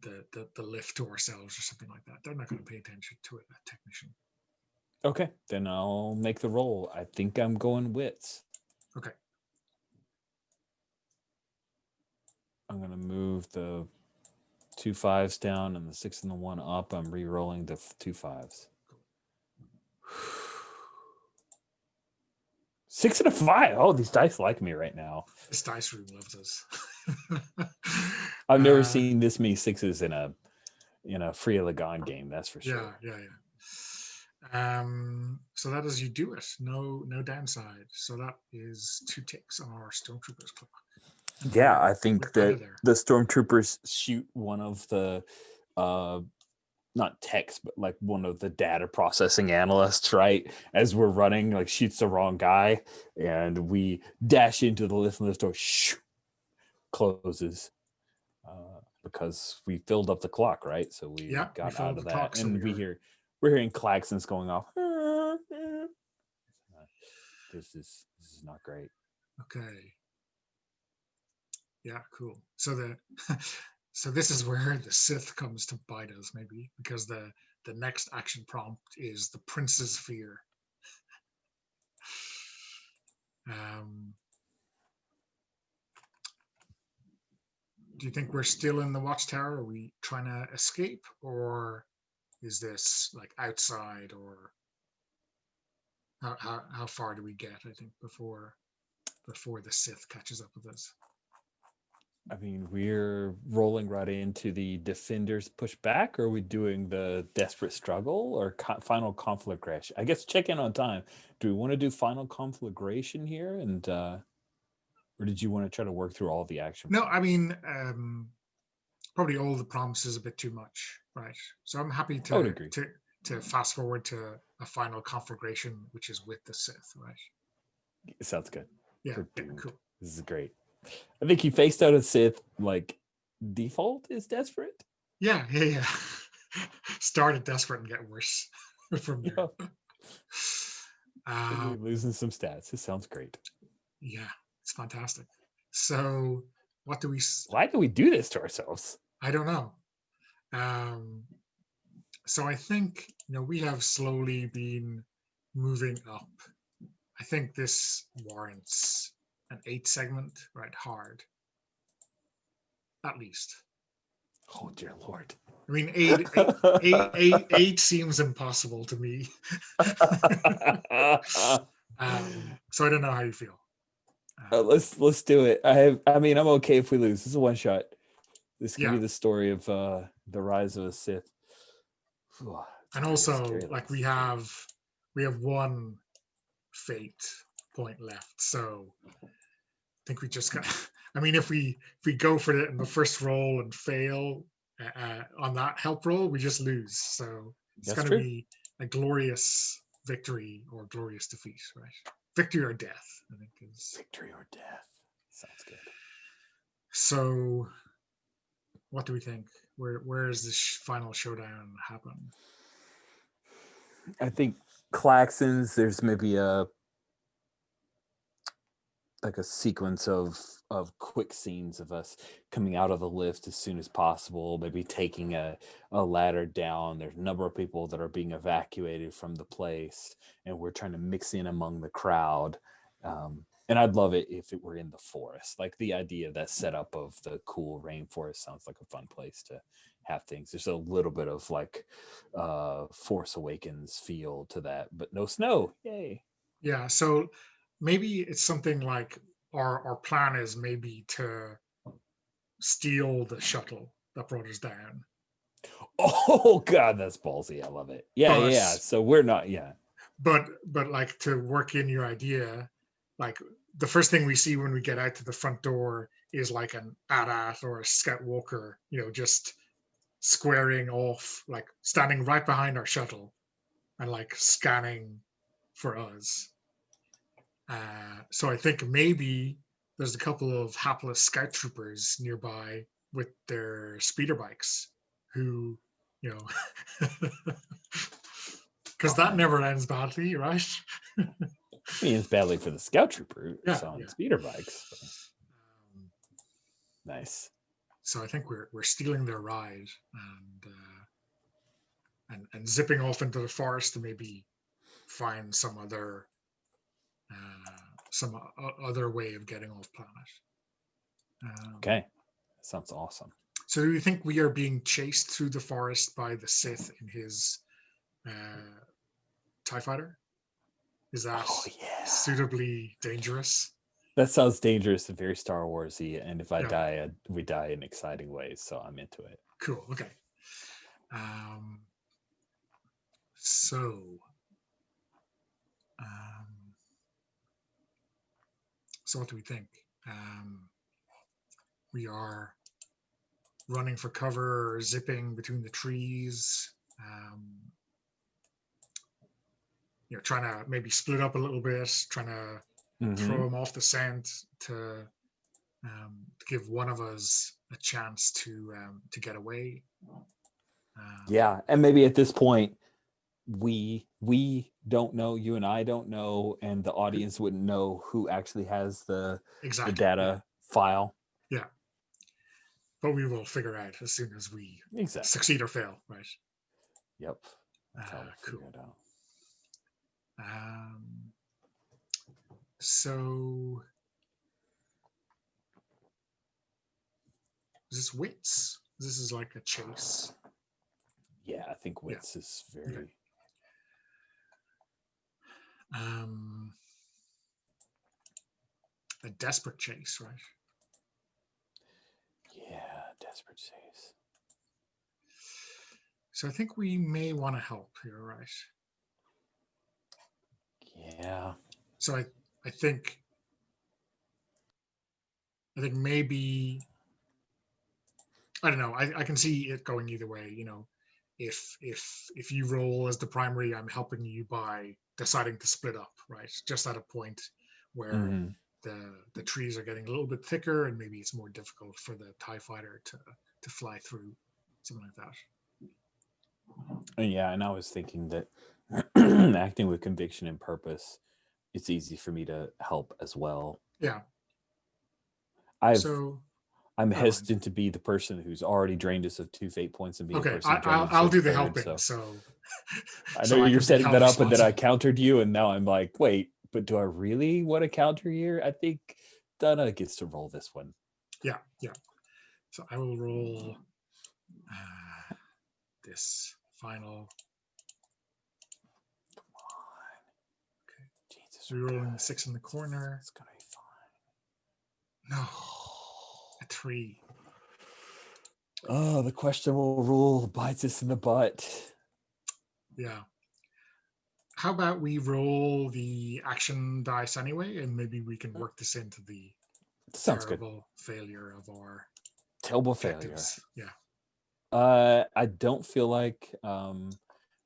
the lift to ourselves or something like that. They're not going to pay attention to it, that technician. Okay, then I'll make the roll. I think I'm going wits. Okay. I'm gonna move the 2 5s down and the 6 and the 1 up. I'm re-rolling the 2 5s. 6 and a 5. Oh, these dice like me right now. This dice room loves us. I've never seen this many 6s in a free of the gone game. That's for sure. Yeah. So that is you do it. No downside. So that is 2 ticks on our stormtroopers clock. Yeah, I think We're out that of there. the stormtroopers shoot one of the not techs, but like one of the data processing analysts, right? As we're running, like shoots the wrong guy, and we dash into the lift, and the door closes because we filled up the clock, right? So we Yeah, we got filled out of the that, clock, so and we're hearing klaxons going off. This is not great. okay. Yeah, cool. So so this is where the Sith comes to bite us, maybe, because the next action prompt is the Prince's Fear. Do you think we're still in the Watchtower? Are we trying to escape, or is this like outside, or how far do we get? I think before the Sith catches up with us. I mean, we're rolling right into the defenders push back, or are we doing the desperate struggle or final conflagration? I guess check in on time. Do we want to do final conflagration here, and or did you want to try to work through all the action? No, I mean, probably all the prompts is a bit too much, right? So I'm happy I would agree. to fast forward to a final conflagration, which is with the Sith, right? It sounds good. Yeah, Doomed. cool. This is great. I think he faced out a Sith. Like default is desperate. Yeah. Started desperate and get worse from there. Yeah. Losing some stats. This sounds great. Yeah, it's fantastic. So what do we? Why do we do this to ourselves? I don't know. So I think we have slowly been moving up. I think this warrants an 8 segment, right? Hard, at least. Oh dear Lord! I mean, eight seems impossible to me. So I don't know how you feel. Let's do it. I mean, I'm okay if we lose. This is a one shot. This could be the story of the rise of a Sith. And also, like we have 1 fate point left, so I think we just got. I mean, if we go for it in the first roll and fail on that help roll, we just lose. So it's going to be a glorious victory or glorious defeat, right? Victory or death, I think is. Victory or death. Sounds good. So, what do we think? Where is this final showdown happen? I think klaxons. There's maybe a sequence of quick scenes of us coming out of the lift as soon as possible, maybe taking a ladder down. There's a number of people that are being evacuated from the place, and we're trying to mix in among the crowd. And I'd love it if it were in the forest. Like the idea of that setup of the cool rainforest sounds like a fun place to have things. There's a little bit of like Force Awakens feel to that, but no snow. Yay. Yeah, so maybe it's something like our plan is maybe to steal the shuttle that brought us down. Oh God, that's ballsy. I love it. Yeah. So we're not. Yeah. But like to work in your idea, like the first thing we see when we get out to the front door is like an AT-AT or a Scout Walker, just squaring off, like standing right behind our shuttle and like scanning for us. So I think maybe there's a couple of hapless scout troopers nearby with their speeder bikes who, because that never ends badly, right? I mean, it's badly for the scout troopers on speeder bikes. Nice. So I think we're stealing their ride and zipping off into the forest to maybe find some other way of getting off planet. Okay, sounds awesome. So do you think we are being chased through the forest by the Sith in his TIE fighter? Is that suitably dangerous? That sounds dangerous and very Star Warsy. And if I Yeah. die, we die in exciting ways. So I'm into it. Cool. Okay. So what do we think? We are running for cover, zipping between the trees, trying to maybe split up a little bit, trying to throw him off the scent to give one of us a chance to get away. Yeah, and maybe at this point, we don't know, you and I don't know, and the audience wouldn't know who actually has the data file. Yeah. But we will figure out as soon as we succeed or fail, right? Yep. That's how we cool. figure it out. So is this wits? This is like a chase. Yeah, I think wits is very. Okay. A desperate chase, right? Yeah, desperate chase. So I think we may want to help here, right? Yeah. So I think maybe, I don't know. I can see it going either way. If you roll as the primary, I'm helping you by deciding to split up, right? Just at a point where the trees are getting a little bit thicker and maybe it's more difficult for the TIE fighter to fly through, something like that. Yeah, and I was thinking that acting with conviction and purpose, it's easy for me to help as well. Yeah. I'm hesitant to be the person who's already drained us of 2 fate points and be the person I'll do the third, helping. So I know you're setting that up, and then I countered you, and now I'm like, wait, but do I really want to counter here? I think Donna gets to roll this one. Yeah. So I will roll this final. Come on. Okay. Jesus. We're rolling the 6 in the corner. It's gonna be fine. No. A 3. Oh, the questionable rule bites us in the butt. Yeah. How about we roll the action dice anyway, and maybe we can work this into the terrible failure of our terrible objectives. failure. Yeah. I don't feel like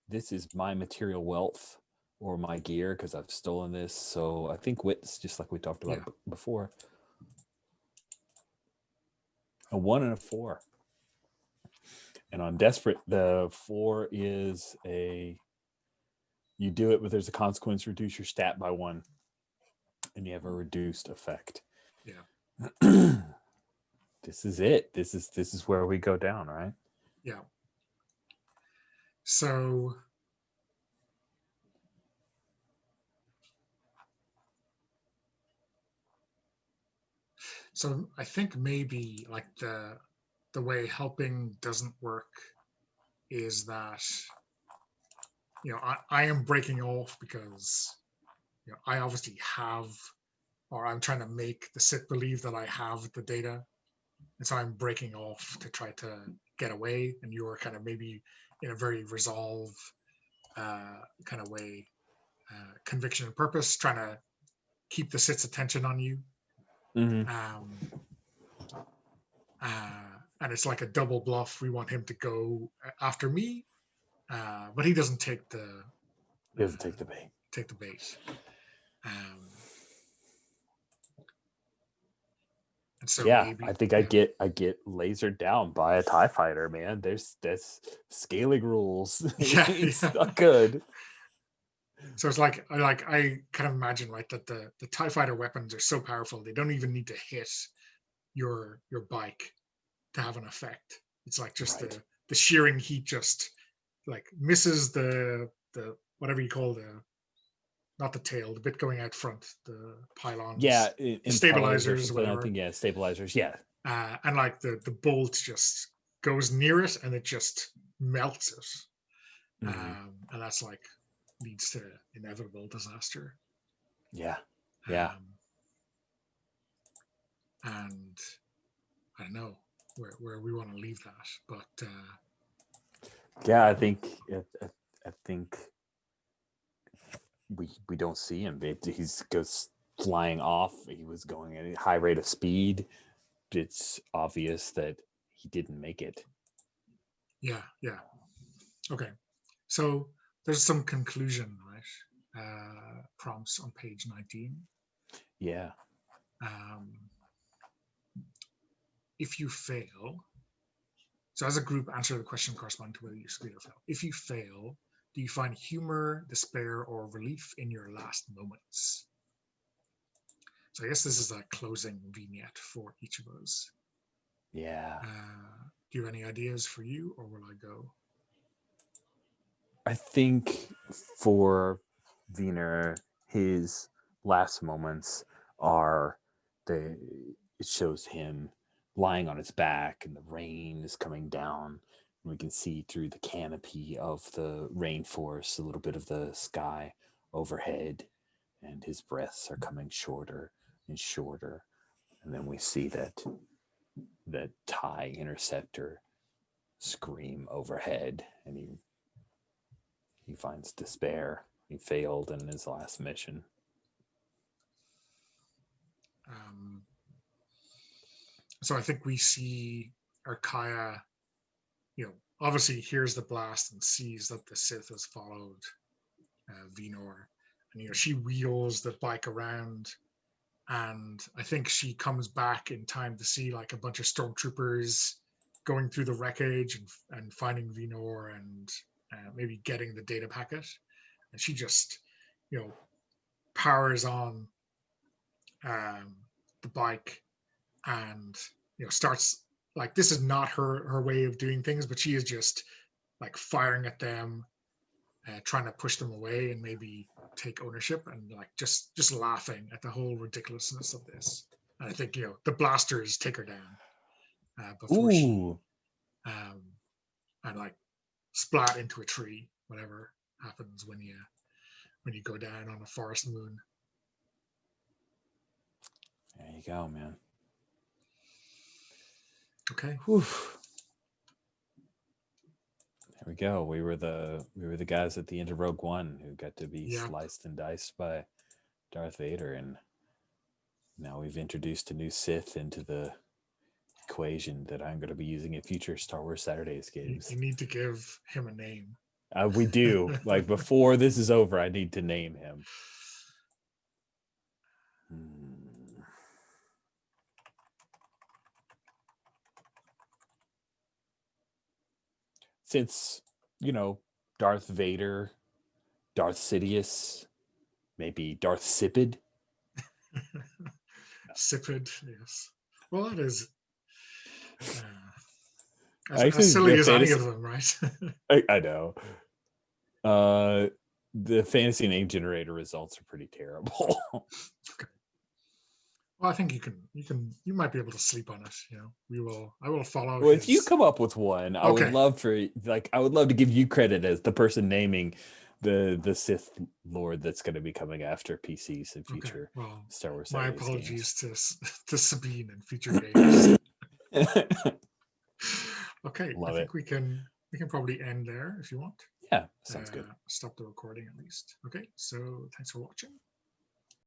this is my material wealth or my gear because I've stolen this. So I think wits, just like we talked about before. A 1 and a 4. And on desperate, the 4 is you do it, but there's a consequence, reduce your stat by 1. And you have a reduced effect. Yeah. This is it. This is where we go down, right? Yeah. So I think maybe like the way helping doesn't work is that I am breaking off because I obviously have, or I'm trying to make the Sith believe that I have the data, and so I'm breaking off to try to get away, and you're kind of maybe in a very resolve kind of way, conviction and purpose, trying to keep the Sith's attention on you. And it's like a double bluff. We want him to go after me, but he doesn't take the bait. Take the bait. And so maybe, I think I get lasered down by a TIE fighter, man. That's scaling rules. It's not good. So it's like I kind of imagine, right, that the TIE fighter weapons are so powerful they don't even need to hit your bike. to have an effect. It's like just Right. the shearing heat just like misses the whatever you call not the tail, the bit going out front, the pylons, Yeah, the impellers or stabilizers, something. I whatever. think, yeah, stabilizers. Yeah. And like the bolt just goes near it and it just melts it. Mhm. And that's like leads to inevitable disaster. Yeah. Yeah. And I don't know where we want to leave that, but Yeah, I think we don't see him. He's goes flying off. He was going at a high rate of speed. It's obvious that he didn't make it. yeah. Okay, so there's some conclusion, right? Prompts on page 19. Yeah. If you fail, so as a group, answer the question corresponding to whether you succeed or fail. If you fail, do you find humor, despair, or relief in your last moments? So I guess this is a closing vignette for each of us. Yeah. Do you have any ideas for you, or will I go? I think for Wiener, his last moments are it shows him lying on his back and the rain is coming down. And we can see through the canopy of the rainforest a little bit of the sky overhead, and his breaths are coming shorter and shorter. And then we see that TIE interceptor scream overhead, and he finds despair. He failed in his last mission. So I think we see Arkaya, obviously hears the blast and sees that the Sith has followed Venor. And, she wheels the bike around, and I think she comes back in time to see like a bunch of stormtroopers going through the wreckage and finding Venor and maybe getting the data packet. And she just, powers on the bike and starts like, this is not her way of doing things, but she is just like firing at them, trying to push them away and maybe take ownership, and like just laughing at the whole ridiculousness of this. And I think the blasters take her down before she and like splat into a tree, whatever happens when you go down on a forest moon. There you go, man. Okay. Whew. There we go. We were the guys at the end of Rogue One who got to be sliced and diced by Darth Vader, and now we've introduced a new Sith into the equation that I'm going to be using in future Star Wars Saturdays games. You need to give him a name. We do. Like, before this is over, I need to name him. Since, Darth Vader, Darth Sidious, maybe Darth Sipid. Sipid, yes. Well, that is I as think silly the as any fantasy- of them, right? I know. The fantasy name generator results are pretty terrible. Okay. Well, I think you might be able to sleep on it. I will follow. Well, if you come up with one, I would love to give you credit as the person naming the Sith Lord that's going to be coming after PCs in future Star Wars. My Saturdays apologies games. to Sabine in future games. Okay, Love I think it. we can probably end there if you want. Yeah, sounds good. Stop the recording at least. Okay, so thanks for watching.